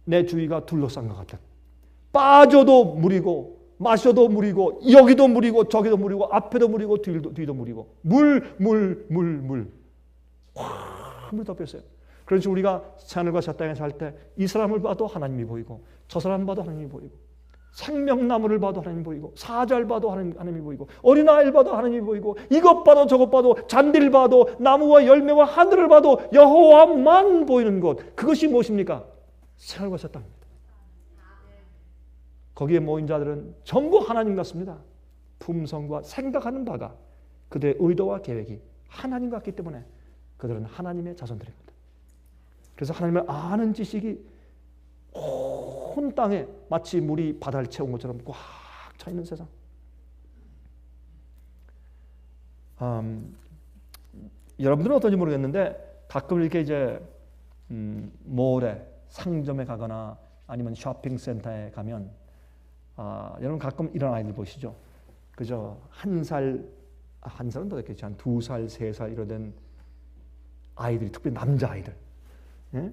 Speaker 1: 내 주위가 둘러싼 것 같은. 빠져도 물이고 마셔도 물이고 여기도 물이고 저기도 물이고 앞에도 물이고 뒤도 물이고 물. 물 덮였어요. 그래서 우리가 하늘과 새 땅에 살 때 이 사람을 봐도 하나님이 보이고 저 사람 봐도 하나님이 보이고 생명나무를 봐도 하나님이 보이고 사자를 봐도 하나님이 보이고 어린아이를 봐도 하나님이 보이고 이것 봐도 저것 봐도 잔디를 봐도 나무와 열매와 하늘을 봐도 여호와만 보이는 것. 그것이 무엇입니까? 하늘과 새 땅입니다. 거기에 모인 자들은 전부 하나님 같습니다. 품성과 생각하는 바가 그들의 의도와 계획이 하나님 같기 때문에 그들은 하나님의 자손들입니다. 그래서 하나님을 아는 지식이 온 땅에 마치 물이 바다를 채운 것처럼 꽉 차 있는 세상. 여러분들은 어떤지 모르겠는데 가끔 이렇게 이제 몰에 상점에 가거나 아니면 쇼핑센터에 가면 여러분 가끔 이런 아이들 보시죠. 그죠? 한 살은 더 됐겠지. 한 2살, 3살 이러던 아이들이 특별히 남자 아이들. 예?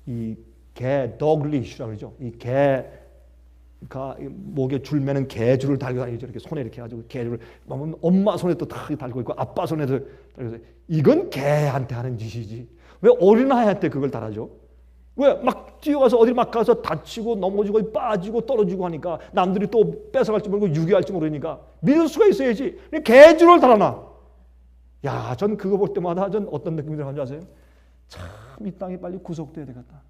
Speaker 1: 이 개 dogleash라고 그러죠. 이 개가 목에 줄 매는 개줄을 달고 다니죠. 이렇게 손에 이렇게 가지고 개줄을 엄마 손에 또 다 달고 있고 아빠 손에도 달고 있어요. 이건 개한테 하는 짓이지. 왜 어린아이한테 그걸 달아줘? 왜 막 뛰어가서 어디 막 가서 다치고 넘어지고 빠지고 떨어지고 하니까 남들이 또 뺏어갈지 모르고 유기할지 모르니까 믿을 수가 있어야지. 개줄을 달아놔. 야, 전 그거 볼 때마다 전 어떤 느낌이 들어가는지 아세요? 참 이 땅이 빨리 구속돼야 되겠다.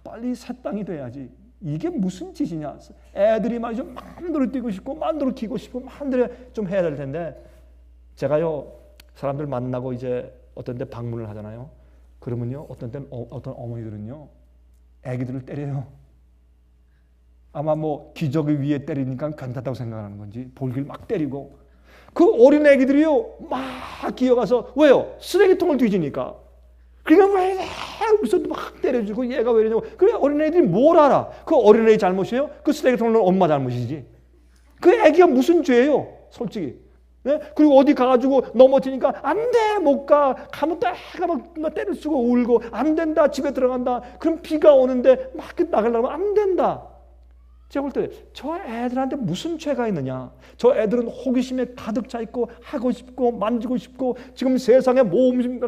Speaker 1: 빨리 새 땅이 돼야지. 이게 무슨 짓이냐. 애들이 말이죠. 마음대로 뛰고 싶고 마음대로 키고 싶고 마음대로 좀 해야 될 텐데 제가요 사람들 만나고 이제 어떤 데 방문을 하잖아요. 그러면요 어떤 때는 어떤 어머니들은요 애기들을 때려요. 아마 뭐 기저귀 위에 때리니까 괜찮다고 생각하는 건지 볼길 막 때리고 그 어린 애기들이요 막 기어가서 왜요? 쓰레기통을 뒤지니까. 그러니까 왜 여기서 막 때려주고 얘가 왜 이러냐고. 그래 어린애들이 뭘 알아? 그 어린애 잘못이에요? 그 쓰레기통은 엄마 잘못이지. 그 애기가 무슨 죄예요? 솔직히. 네? 그리고 어디 가가지고 넘어지니까 안 돼, 못 가. 가면 또 애가 막 때를 쓰고 울고 안 된다, 집에 들어간다. 그럼 비가 오는데 막 나가려면 안 된다. 제가 볼 때 저 애들한테 무슨 죄가 있느냐. 저 애들은 호기심에 가득 차 있고 하고 싶고 만지고 싶고 지금 세상에 모험심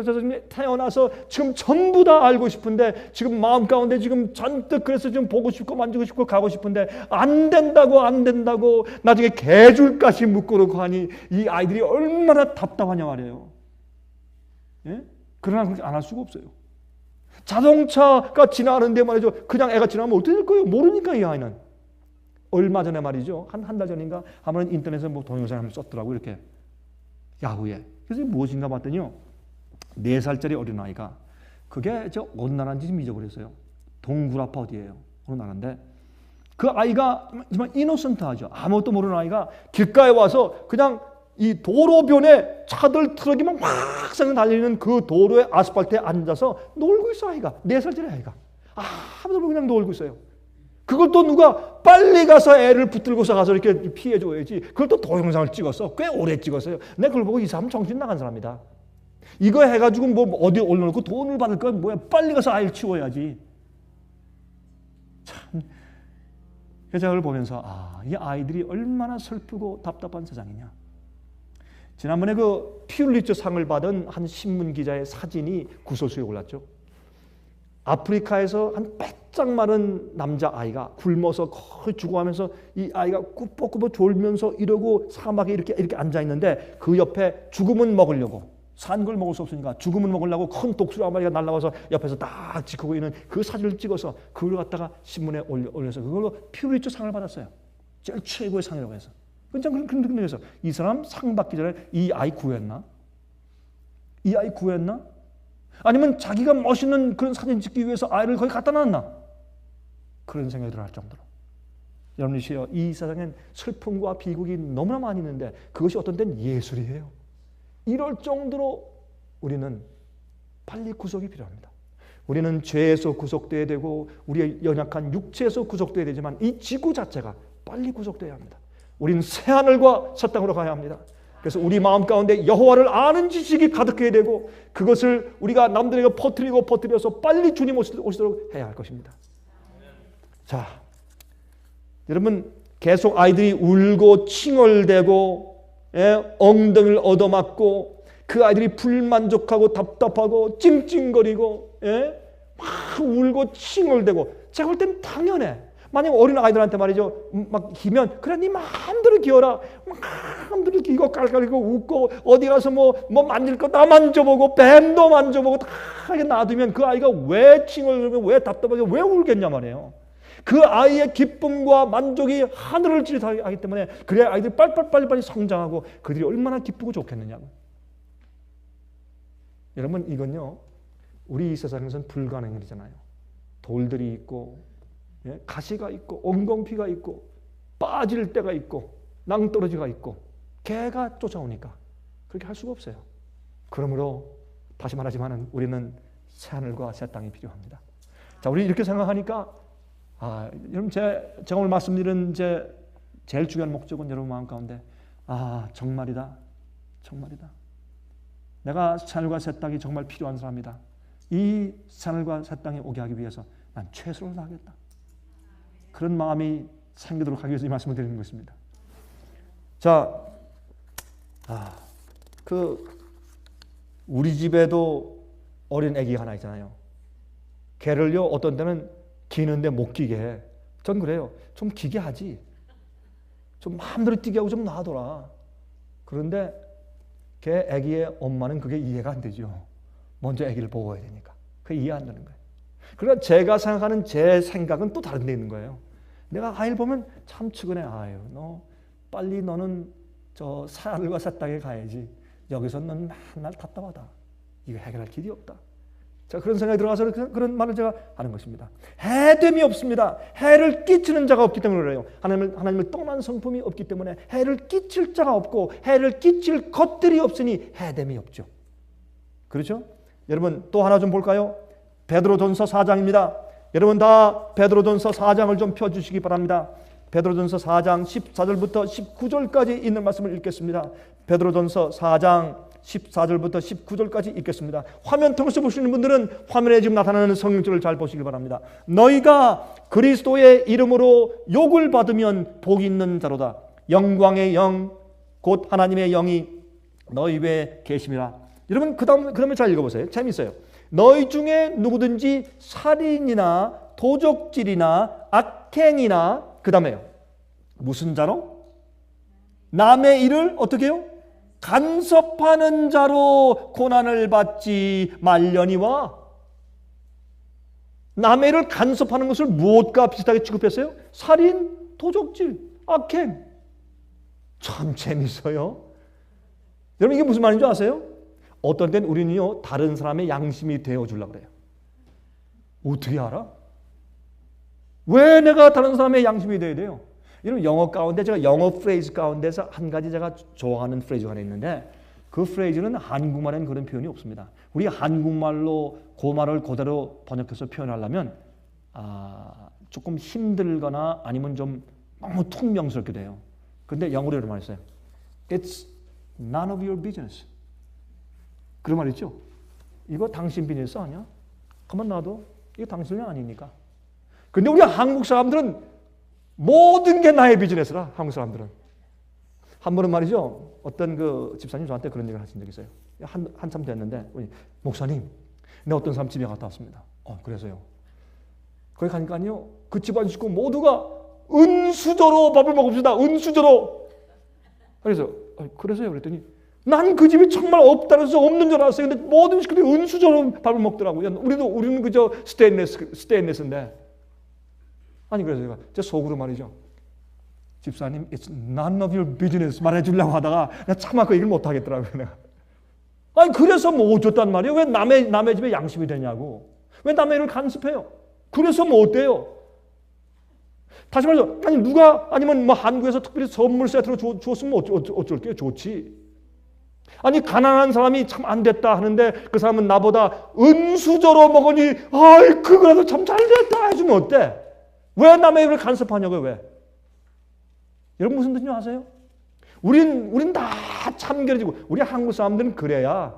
Speaker 1: 태어나서 지금 전부 다 알고 싶은데 지금 마음 가운데 지금 잔뜩 그래서 지금 보고 싶고 만지고 싶고 가고 싶은데 안 된다고 나중에 개줄까지 묶어놓고 하니 이 아이들이 얼마나 답답하냐 말이에요. 예? 그러나 그렇게 안 할 수가 없어요. 자동차가 지나가는데 말이죠. 그냥 애가 지나가면 어떻게 될 거예요? 모르니까 이 아이는. 얼마 전에 말이죠. 한 달 전인가 한번 인터넷에 뭐 동영상을 썼더라고 이렇게 야후에. 그래서 무엇인가 봤더니요. 4살짜리 어린아이가 그게 저 어느 나라인지 좀 잊어버렸어요. 동굴아파 어디예요? 어느 나라인데 그 아이가 정말 이노센트하죠. 아무것도 모르는 아이가 길가에 와서 그냥 이 도로변에 차들 트럭이 막 확 달리는 그 도로의 아스팔트에 앉아서 놀고 있어 아이가. 4살짜리 아이가. 아무도 그냥 놀고 있어요. 그걸 또 누가 빨리 가서 애를 붙들고서 가서 이렇게 피해줘야지. 그걸 또 동영상을 찍었어. 꽤 오래 찍었어요. 내가 그걸 보고 이 사람 정신 나간 사람이다. 이거 해가지고 뭐 어디 올려놓고 돈을 받을 건 뭐야. 빨리 가서 아이를 치워야지. 참. 그래서 그걸 보면서 이 아이들이 얼마나 슬프고 답답한 세상이냐. 지난번에 그 퓰리처 상을 받은 한 신문 기자의 사진이 구설수에 올랐죠. 아프리카에서 한 빼짝 마른 남자아이가 굶어서 거의 죽어가면서 이 아이가 꾸벅꾸벅 졸면서 이러고 사막에 이렇게 앉아있는데 그 옆에 죽음은 먹으려고 산 걸 먹을 수 없으니까 죽음은 먹으려고 큰 독수리 한 마리가 날아와서 옆에서 딱 지키고 있는 그 사진을 찍어서 그걸 갖다가 신문에 올려서 그걸로 퓰리처 상을 받았어요. 제일 최고의 상이라고 해서. 그래서 이 사람 상 받기 전에 이 아이 구했나? 이 아이 구했나? 아니면 자기가 멋있는 그런 사진 찍기 위해서 아이를 거기 갖다 놨나? 그런 생각이 들어할 정도로. 여러분이시여, 이 세상엔 슬픔과 비극이 너무나 많이 있는데 그것이 어떤 때는 예술이에요. 이럴 정도로 우리는 빨리 구속이 필요합니다. 우리는 죄에서 구속돼야 되고 우리의 연약한 육체에서 구속돼야 되지만 이 지구 자체가 빨리 구속돼야 합니다. 우리는 새하늘과 새 땅으로 가야 합니다. 그래서 우리 마음 가운데 여호와를 아는 지식이 가득해야 되고 그것을 우리가 남들에게 퍼뜨려서 빨리 주님 오시도록 해야 할 것입니다. 자, 여러분 계속 아이들이 울고 칭얼대고 엉덩이를 얻어맞고 그 아이들이 불만족하고 답답하고 찡찡거리고 막 울고 칭얼대고 제가 볼 땐 당연해. 만약 어린 아이들한테 말이죠 막 기면 그래 네 마음대로 기어라 마음대로 기고 깔깔거리고 웃고 어디 가서 뭐 만질 거 다 만져보고 뱀도 만져보고 다 하게 놔두면 그 아이가 왜 칭얼거리고 왜 답답하게 왜 울겠냐 말이에요. 그 아이의 기쁨과 만족이 하늘을 찌르하기 때문에 그래야 아이들이 빨리 성장하고 그들이 얼마나 기쁘고 좋겠느냐고. 여러분 이건요 우리 이 세상에서는 불가능한 일이잖아요. 돌들이 있고 가시가 있고 엉겅퀴가 있고 빠질 때가 있고 낭떠러지가 있고 개가 쫓아오니까 그렇게 할 수가 없어요. 그러므로 다시 말하지만 우리는 새하늘과 새 땅이 필요합니다. 자, 우리 이렇게 생각하니까 여러분 제가 오늘 말씀드린 제일 중요한 목적은 여러분 마음 가운데 정말이다. 내가 새하늘과 새 땅이 정말 필요한 사람이다. 이 새하늘과 새 땅에 오게 하기 위해서 난 최선을 다하겠다. 그런 마음이 생기도록 하기 위해서 이 말씀을 드리는 것입니다. 자, 우리 집에도 어린 애기 하나 있잖아요. 걔를요 어떤 때는 기는데 못 기게 해. 전 그래요. 좀 기게 하지. 좀 마음대로 뛰게 하고 좀 놔둬라. 그런데 걔 애기의 엄마는 그게 이해가 안 되죠. 먼저 애기를 보고야 되니까. 그게 이해 안 되는 거예요. 그러나 제가 생각하는 제 생각은 또 다른 데 있는 거예요. 내가 아이를 보면 참 측은해. 너 빨리 너는 저 하늘과 새 땅에 가야지. 여기서 넌 맨날 답답하다. 이거 해결할 길이 없다. 자, 그런 생각이 들어가서 그런 말을 제가 하는 것입니다. 해됨이 없습니다. 해를 끼치는 자가 없기 때문에 그래요. 하나님을 떠난 성품이 없기 때문에 해를 끼칠 자가 없고 해를 끼칠 것들이 없으니 해됨이 없죠. 그렇죠? 여러분 또 하나 좀 볼까요? 베드로전서 4장입니다. 여러분 다 베드로전서 4장을 좀 펴주시기 바랍니다. 베드로전서 4장 14절부터 19절까지 있는 말씀을 읽겠습니다. 베드로전서 4장 14절부터 19절까지 읽겠습니다. 화면 통해서 보시는 분들은 화면에 지금 나타나는 성경절을 잘 보시기 바랍니다. 너희가 그리스도의 이름으로 욕을 받으면 복이 있는 자로다. 영광의 영 곧 하나님의 영이 너희 외에 계심이라. 여러분 그다음에 잘 읽어보세요. 재밌어요. 너희 중에 누구든지 살인이나 도적질이나 악행이나 그 다음에요. 무슨 자로? 남의 일을 어떻게 해요? 간섭하는 자로 고난을 받지 말려니와. 남의 일을 간섭하는 것을 무엇과 비슷하게 취급했어요? 살인, 도적질, 악행. 참 재밌어요. 여러분 이게 무슨 말인지 아세요? 어떤 때는 우리는요 다른 사람의 양심이 되어주려고 그래요. 어떻게 알아? 왜 내가 다른 사람의 양심이 되어야 돼요? 여러분 영어 가운데 제가 영어 프레이즈 가운데서 한 가지 제가 좋아하는 프레이즈가 하나 있는데 그 프레이즈는 한국말에는 그런 표현이 없습니다. 우리 한국말로 그 말을 그대로 번역해서 표현하려면 조금 힘들거나 아니면 좀 너무 퉁명스럽게 돼요. 근데 영어로 이런 말 있어요. It's none of your business. 그런 말 있죠? 이거 당신 비즈니스 아니야? 가만 놔둬. 이거 당신 일 아니니까. 근데 우리 한국 사람들은 모든 게 나의 비즈니스라. 한국 사람들은. 한 번은 말이죠. 어떤 그 집사님 저한테 그런 얘기를 하신 적이 있어요. 한참 됐는데 목사님, 내가 어떤 사람 집에 갔다 왔습니다. 그래서요. 거기 가니까요. 그 집안 식구 모두가 은수저로 밥을 먹읍시다. 은수저로. 그래서요. 그랬더니 난 그 집이 정말 없다는 줄 없는 줄 알았어요. 근데 모든 식구들이 은수저로 밥을 먹더라고요. 우리는 그저 스테인레스인데. 아니 그래서 제가 속으로 말이죠. 집사님, it's none of your business 말해주려고 하다가 내가 차마 그 얘기를 못 하겠더라고요. 내가. 아니 그래서 뭐 어쩌단 말이에요? 왜 남의 집에 양심이 되냐고. 왜 남의 일을 간섭해요? 그래서 뭐 어때요? 다시 말해서 아니 누가 아니면 뭐 한국에서 특별히 선물 세트로 주었으면 어쩔게요? 좋지. 아니 가난한 사람이 참 안 됐다 하는데 그 사람은 나보다 은수저로 먹으니 아이 그거라도 참 잘 됐다 해주면 어때? 왜 남의 일을 간섭하냐고요? 왜? 여러분 무슨 뜻인지 아세요? 우린 다 참견해지고 우리 한국 사람들은 그래야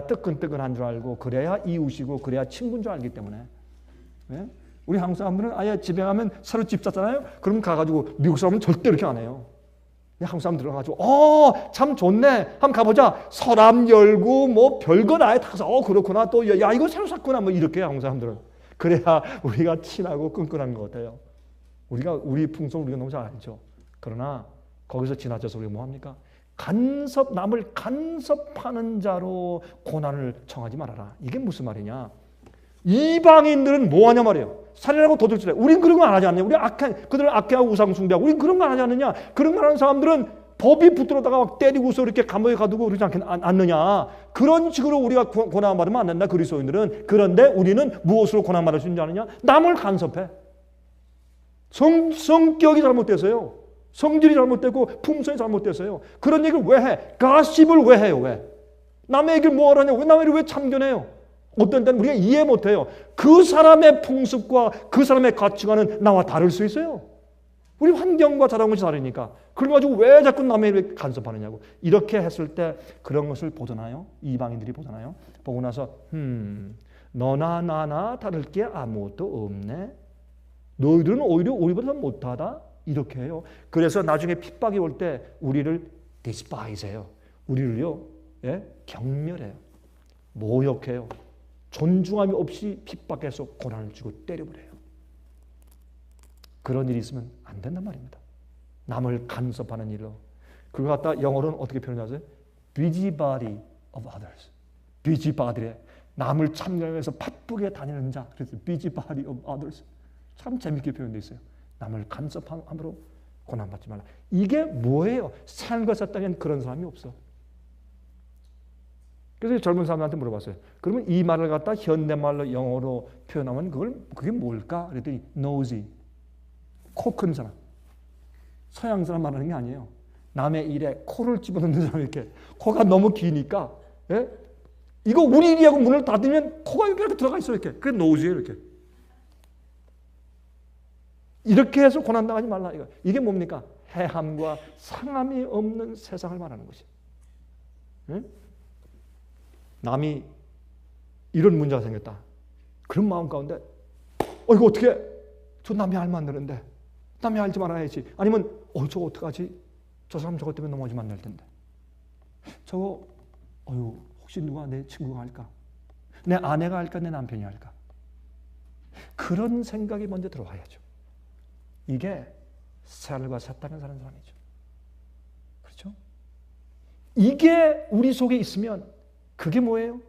Speaker 1: 뜨끈뜨끈한 줄 알고 그래야 이웃이고 그래야 친구인 줄 알기 때문에 네? 우리 한국 사람들은 아예 집에 가면 새로 집 샀잖아요. 그럼 가가지고 미국 사람은 절대 이렇게 안 해요. 한국 사람 들어가가지고 참 좋네 한번 가보자. 서랍 열고 뭐 별거 아예 다 사서 그렇구나 또 야 이거 새로 샀구나 뭐 이렇게 해요. 한국 사람들은. 그래야 우리가 친하고 끈끈한 것 같아요. 우리 풍속 우리가 너무 잘 알죠. 그러나 거기서 지나쳐서 우리가 뭐합니까? 남을 간섭하는 자로 고난을 청하지 말아라. 이게 무슨 말이냐? 이방인들은 뭐하냐 말이에요. 살인하고 도둑질해. 우린 그런 거 안 하지 않느냐? 그들은 악해하고 우상숭배하고 우린 그런 거 안 하지 않느냐? 그런 거 하는 사람들은 법이 붙들어다가 막 때리고서 이렇게 감옥에 가두고 그러지 않느냐? 그런 식으로 우리가 고난 받으면 안 된다. 그리스도인들은. 그런데 우리는 무엇으로 고난 받을 수 있는지 아느냐? 남을 간섭해. 성격이 잘못돼서요. 성질이 잘못되고 품성이 잘못돼서요. 그런 얘기를 왜 해? 가십을 왜 해요? 왜? 남의 얘기를 뭐 하느냐? 왜 남의 얘기를 왜 참견해요? 어떤 때는 우리가 이해 못해요. 그 사람의 풍습과 그 사람의 가치관은 나와 다를 수 있어요. 우리 환경과 자라온 것이 다르니까. 그래가지고 왜 자꾸 남의 일을 간섭하느냐고. 이렇게 했을 때 그런 것을 보잖아요. 이방인들이 보잖아요. 보고 나서 너나 나나 다를 게 아무것도 없네. 너희들은 오히려 우리보다 못하다. 이렇게 해요. 그래서 나중에 핍박이 올 때 우리를 디스파이즈해요. 우리를요 경멸해요. 모욕해요. 존중함이 없이 핍박해서 고난을 주고 때려버려요. 그런 일이 있으면 안 된단 말입니다. 남을 간섭하는 일로. 그걸 갖다 영어로는 어떻게 표현하세요? busybody of others. busybody래. 남을 참견해서 바쁘게 다니는 자. 그래서 busybody of others. 참 재밌게 표현되어 있어요. 남을 간섭함으로 고난받지 말라. 이게 뭐예요? 삶과 사땅엔 그런 사람이 없어. 그래서 젊은 사람한테 물어봤어요. 그러면 이 말을 갖다 현대말로 영어로 표현하면 그게 뭘까? 그랬더니 nosy. 코 큰 사람. 서양 사람 말하는 게 아니에요. 남의 일에 코를 집어넣는 사람 이렇게. 코가 너무 기니까 이거 우리 일이하고 문을 닫으면 코가 이렇게 들어가 있어 이렇게. 그게 nosy예요 이렇게. 이렇게 해서 고난당하지 말라. 이게 뭡니까? 해함과 상함이 없는 세상을 말하는 것이. 남이 이런 문제가 생겼다. 그런 마음 가운데 이거 어떻게 저 남이 알면 안 되는데 남이 알지 말아야지. 아니면 저거 어떡하지? 저 사람 저것 때문에 넘어지면 안 될 텐데. 저거 혹시 누가 내 친구가 할까? 내 아내가 할까? 내 남편이 할까? 그런 생각이 먼저 들어와야죠. 이게 삶과 사탄을 사는 사람이죠. 그렇죠? 이게 우리 속에 있으면 그게 뭐예요?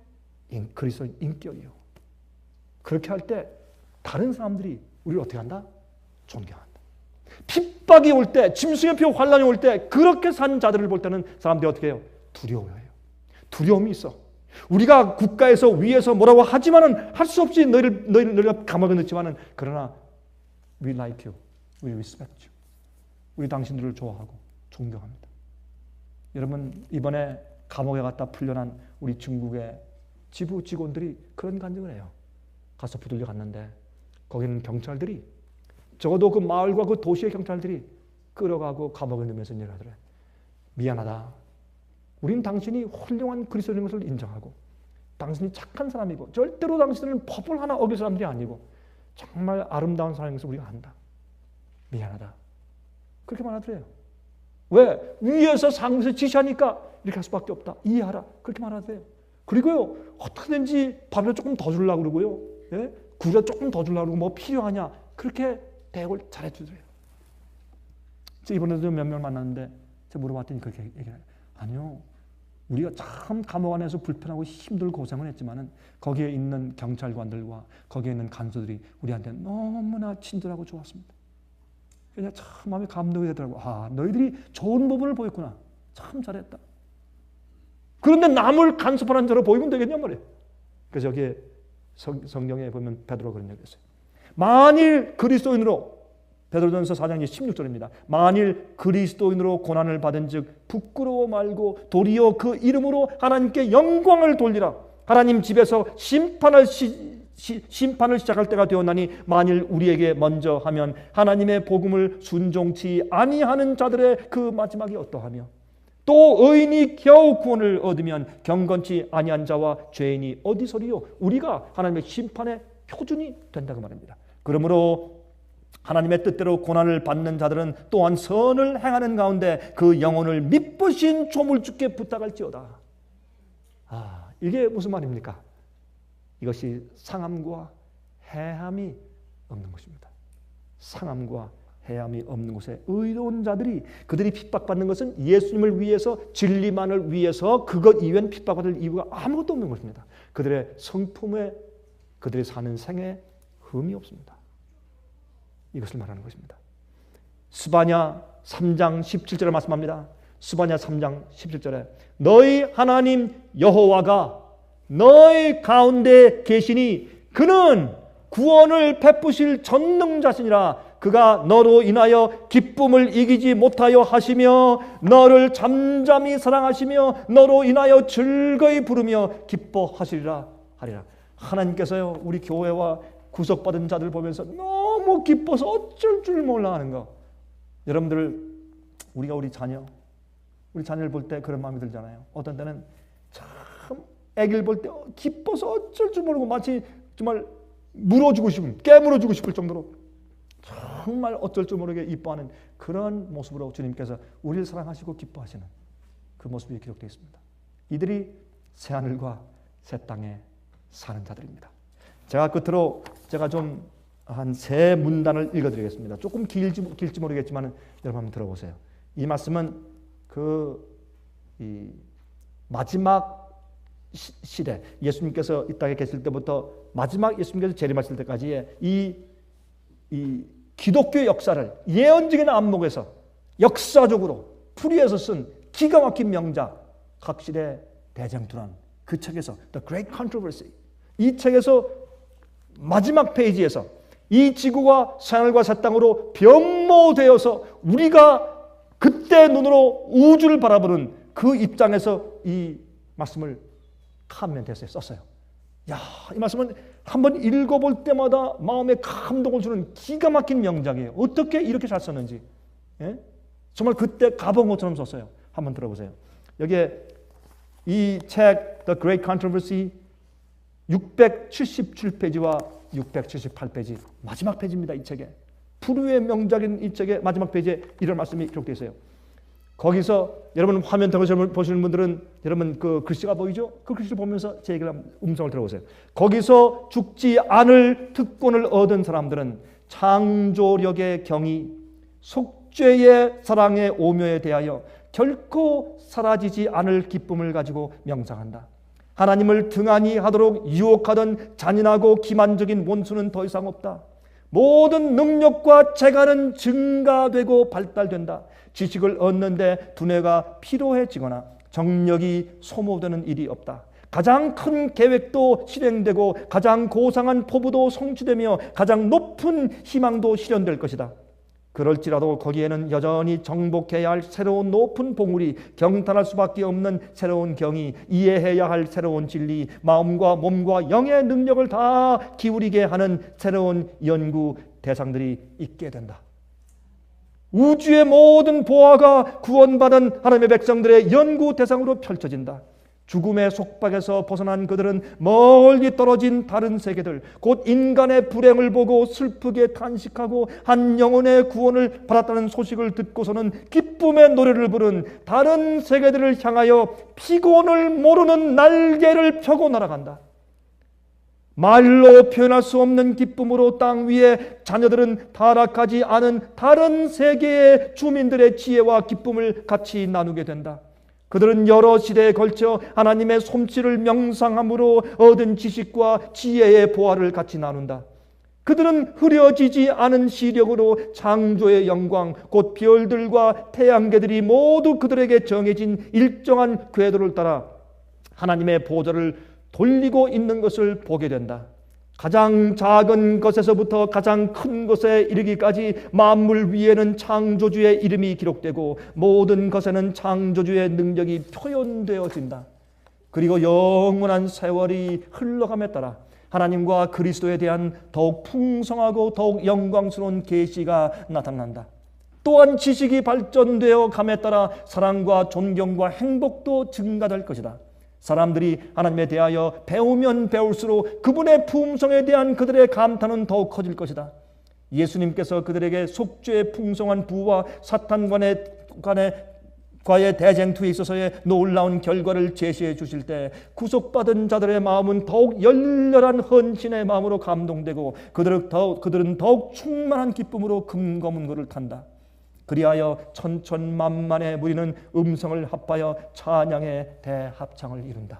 Speaker 1: 그리스도인 인격이요. 그렇게 할 때 다른 사람들이 우리를 어떻게 한다? 존경한다. 핍박이 올 때, 짐승의 표 환란이 올 때 그렇게 산 자들을 볼 때는 사람들이 어떻게 해요? 두려워해요. 두려움이 있어. 우리가 국가에서 위에서 뭐라고 하지만은 할 수 없이 너희를 감옥에 넣지만은 그러나 we like you, we respect you. 우리 당신들을 좋아하고 존경합니다. 여러분 이번에 감옥에 갔다 풀려난 우리 중국의 지부 직원들이 그런 간증을 해요. 가서 부들려 갔는데 거기는 경찰들이 적어도 그 마을과 그 도시의 경찰들이 끌어가고 감옥에 넣으면서 얘기를 하더래. 미안하다. 우린 당신이 훌륭한 그리스도인 것을 인정하고 당신이 착한 사람이고 절대로 당신은 법을 하나 어길 사람들이 아니고 정말 아름다운 사람인 것을 우리가 안다. 미안하다. 그렇게 말하더래요. 왜? 위에서 상부에서 지시하니까 이렇게 할 수밖에 없다. 이해하라. 그렇게 말하더래요. 그리고요 어떻게든지 밥을 조금 더 주려고 그러고요. 예? 굴에 조금 더 주려고 그러고 뭐 필요하냐. 그렇게 대우를 잘해주더래요. 이번에도 몇 명 만났는데 제가 물어봤더니 그렇게 얘기해요. 아니요. 우리가 참 감옥 안에서 불편하고 힘들고 고생을 했지만은 거기에 있는 경찰관들과 거기에 있는 간수들이 우리한테 너무나 친절하고 좋았습니다. 그냥 참 마음에 감동이 되더라고. 아, 너희들이 좋은 부분을 보였구나. 참 잘했다. 그런데 남을 간섭하는 자로 보이면 되겠냐 말이에요. 그래서 여기에 성경에 보면 베드로가 그런 얘기를 했어요. 만일 그리스도인으로 베드로전서 4장 16절입니다. 만일 그리스도인으로 고난을 받은 즉 부끄러워 말고 도리어 그 이름으로 하나님께 영광을 돌리라. 하나님 집에서 심판을 시작할 때가 되었나니 만일 우리에게 먼저 하면 하나님의 복음을 순종치 아니하는 자들의 그 마지막이 어떠하며 또 의인이 겨우 구원을 얻으면 경건치 아니한 자와 죄인이 어디서리요. 우리가 하나님의 심판의 표준이 된다고 말합니다. 그러므로 하나님의 뜻대로 고난을 받는 자들은 또한 선을 행하는 가운데 그 영혼을 미쁘신 조물주께 부탁할지어다. 아, 이게 무슨 말입니까? 이것이 상함과 해함이 없는 것입니다. 상함과 해함이 없는 곳에 의로운 자들이 그들이 핍박받는 것은 예수님을 위해서 진리만을 위해서 그것 이외엔 핍박받을 이유가 아무것도 없는 것입니다. 그들의 성품에 그들이 사는 생에 흠이 없습니다. 이것을 말하는 것입니다. 스바냐 3장 17절에 말씀합니다. 스바냐 3장 17절에 너희 하나님 여호와가 너희 가운데 계시니 그는 구원을 베푸실 전능자시니라. 그가 너로 인하여 기쁨을 이기지 못하여 하시며 너를 잠잠히 사랑하시며 너로 인하여 즐거이 부르며 기뻐하시리라 하리라. 하나님께서요 우리 교회와 구속받은 자들 보면서 너무 기뻐서 어쩔 줄 몰라 하는 거. 여러분들 우리가 우리 자녀를 볼 때 그런 마음이 들잖아요. 어떤 때는 참 애기를 볼 때 기뻐서 어쩔 줄 모르고 마치 정말 물어주고 싶은 깨물어주고 싶을 정도로 정말 어쩔 줄 모르게 이뻐하는 그런 모습으로 주님께서 우리를 사랑하시고 기뻐하시는 그 모습이 기록되어 있습니다. 이들이 새하늘과 새 땅에 사는 자들입니다. 제가 끝으로 제가 좀 한 세 문단을 읽어드리겠습니다. 조금 길지 모르겠지만 여러분 한번 들어보세요. 이 말씀은 이 마지막 시대 예수님께서 이 땅에 계실 때부터 마지막 예수님께서 재림하실 때까지의 이 기독교의 역사를 예언적인 안목에서 역사적으로 풀이해서 쓴 기가 막힌 명작 각 시대 대장투란 그 책에서 The Great Controversy 이 책에서 마지막 페이지에서 이 지구가 새하늘과 새 땅으로 변모되어서 우리가 그때 눈으로 우주를 바라보는 그 입장에서 이 말씀을 카멘트에서 썼어요. 야, 이 말씀은 한번 읽어볼 때마다 마음에 감동을 주는 기가 막힌 명작이에요. 어떻게 이렇게 잘 썼는지. 예? 정말 그때 가본 것처럼 썼어요. 한번 들어보세요. 여기에 이 책 The Great Controversy 677페이지와 678페이지 마지막 페이지입니다. 이 책에 불후의 명작인 이 책의 마지막 페이지에 이런 말씀이 기록되어 있어요. 거기서 여러분 화면 보시는 분들은 여러분 그 글씨가 보이죠? 그 글씨를 보면서 제 얘기를 음성을 들어보세요. 거기서 죽지 않을 특권을 얻은 사람들은 창조력의 경이 속죄의 사랑의 오묘에 대하여 결코 사라지지 않을 기쁨을 가지고 명상한다. 하나님을 등한히 하도록 유혹하던 잔인하고 기만적인 원수는 더 이상 없다. 모든 능력과 재간은 증가되고 발달된다. 지식을 얻는데 두뇌가 피로해지거나 정력이 소모되는 일이 없다. 가장 큰 계획도 실행되고 가장 고상한 포부도 성취되며 가장 높은 희망도 실현될 것이다. 그럴지라도 거기에는 여전히 정복해야 할 새로운 높은 봉우리, 경탄할 수밖에 없는 새로운 경이, 이해해야 할 새로운 진리, 마음과 몸과 영의 능력을 다 기울이게 하는 새로운 연구 대상들이 있게 된다. 우주의 모든 보화가 구원받은 하나님의 백성들의 연구 대상으로 펼쳐진다. 죽음의 속박에서 벗어난 그들은 멀리 떨어진 다른 세계들, 곧 인간의 불행을 보고 슬프게 탄식하고 한 영혼의 구원을 받았다는 소식을 듣고서는 기쁨의 노래를 부른 다른 세계들을 향하여 피곤을 모르는 날개를 펴고 날아간다. 말로 표현할 수 없는 기쁨으로 땅 위에 자녀들은 타락하지 않은 다른 세계의 주민들의 지혜와 기쁨을 같이 나누게 된다. 그들은 여러 시대에 걸쳐 하나님의 솜씨를 명상함으로 얻은 지식과 지혜의 보화를 같이 나눈다. 그들은 흐려지지 않은 시력으로 창조의 영광, 곧 별들과 태양계들이 모두 그들에게 정해진 일정한 궤도를 따라 하나님의 보좌를 돌리고 있는 것을 보게 된다. 가장 작은 것에서부터 가장 큰 것에 이르기까지 만물 위에는 창조주의 이름이 기록되고 모든 것에는 창조주의 능력이 표현되어진다. 그리고 영원한 세월이 흘러감에 따라 하나님과 그리스도에 대한 더욱 풍성하고 더욱 영광스러운 계시가 나타난다. 또한 지식이 발전되어 감에 따라 사랑과 존경과 행복도 증가될 것이다. 사람들이 하나님에 대하여 배우면 배울수록 그분의 품성에 대한 그들의 감탄은 더욱 커질 것이다. 예수님께서 그들에게 속죄의 풍성한 부와 사탄과의 대쟁투에 있어서의 놀라운 결과를 제시해 주실 때 구속받은 자들의 마음은 더욱 열렬한 헌신의 마음으로 감동되고 그들은 더욱 충만한 기쁨으로 금거문고를 탄다. 그리하여 천천만만의 무리는 음성을 합하여 찬양의 대합창을 이룬다.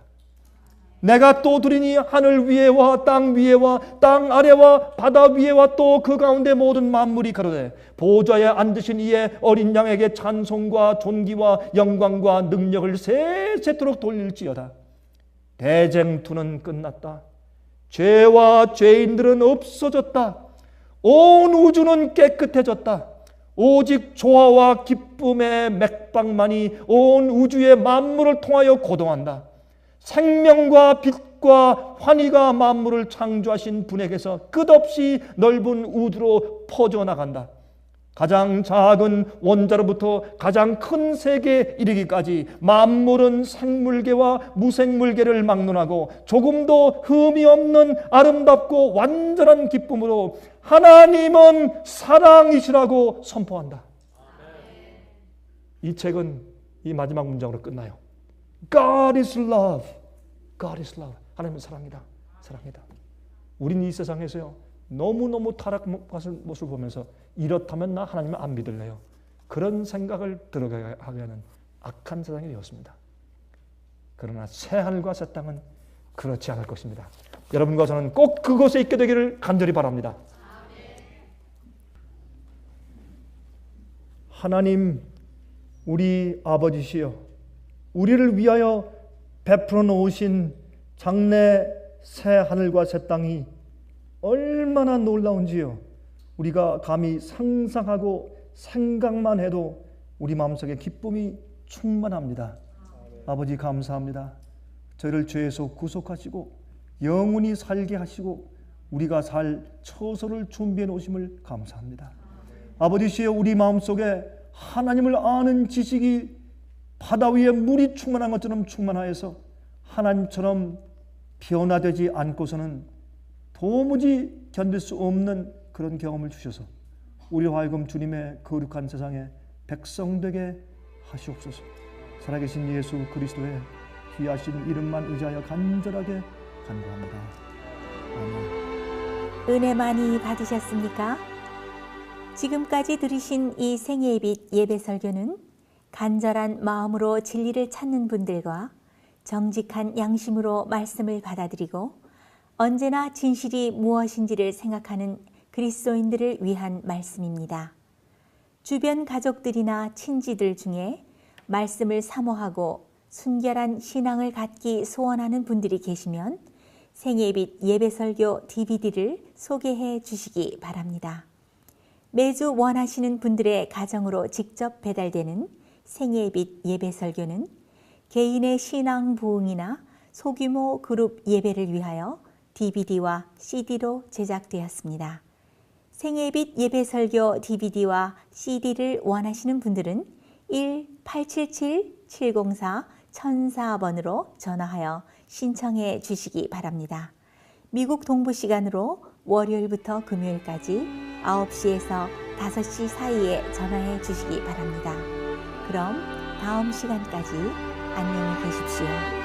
Speaker 1: 내가 또 들으니 하늘 위에와 땅 위에와 땅 아래와 바다 위에와 또 그 가운데 모든 만물이 가로되 보좌에 앉으신 이의 어린 양에게 찬송과 존귀와 영광과 능력을 세세토록 돌릴지어다. 대쟁투는 끝났다. 죄와 죄인들은 없어졌다. 온 우주는 깨끗해졌다. 오직 조화와 기쁨의 맥박만이 온 우주의 만물을 통하여 고동한다. 생명과 빛과 환희가 만물을 창조하신 분에게서 끝없이 넓은 우주로 퍼져나간다. 가장 작은 원자로부터 가장 큰 세계에 이르기까지 만물은 생물계와 무생물계를 막론하고 조금도 흠이 없는 아름답고 완전한 기쁨으로 하나님은 사랑이시라고 선포한다. 이 책은 이 마지막 문장으로 끝나요. God is love. God is love. 하나님은 사랑이다. 사랑이다. 우린 이 세상에서요 너무너무 타락한 모습을 보면서 이렇다면 나 하나님을 안 믿을래요. 그런 생각을 들어가게 하는 악한 세상이 되었습니다. 그러나 새 하늘과 새 땅은 그렇지 않을 것입니다. 여러분과 저는 꼭 그곳에 있게 되기를 간절히 바랍니다. 하나님 우리 아버지시여, 우리를 위하여 베풀어 놓으신 장래 새 하늘과 새 땅이 얼마나 놀라운지요. 우리가 감히 상상하고 생각만 해도 우리 마음속에 기쁨이 충만합니다. 아버지 감사합니다. 저희를 죄에서 구속하시고 영원히 살게 하시고 우리가 살 처소를 준비해 놓으심을 감사합니다. 아버지시여, 우리 마음속에 하나님을 아는 지식이 바다 위에 물이 충만한 것처럼 충만하여서 하나님처럼 변화되지 않고서는 도무지 견딜 수 없는 그런 경험을 주셔서 우리로 하여금 주님의 거룩한 세상에 백성 되게 하시옵소서. 살아계신 예수 그리스도의 귀하신 이름만 의지하여 간절하게 간구합니다. 아멘.
Speaker 2: 은혜 많이 받으셨습니까? 지금까지 들으신 이 생애의 빛 예배 설교는 간절한 마음으로 진리를 찾는 분들과 정직한 양심으로 말씀을 받아들이고 언제나 진실이 무엇인지를 생각하는 그리스도인들을 위한 말씀입니다. 주변 가족들이나 친지들 중에 말씀을 사모하고 순결한 신앙을 갖기 소원하는 분들이 계시면 생애빛 예배설교 DVD를 소개해 주시기 바랍니다. 매주 원하시는 분들의 가정으로 직접 배달되는 생애빛 예배설교는 개인의 신앙 부흥이나 소규모 그룹 예배를 위하여 DVD와 CD로 제작되었습니다. 생애빛 예배설교 DVD와 CD를 원하시는 분들은 1-877-704-1004번으로 전화하여 신청해 주시기 바랍니다. 미국 동부 시간으로 월요일부터 금요일까지 9시에서 5시 사이에 전화해 주시기 바랍니다. 그럼 다음 시간까지 안녕히 계십시오.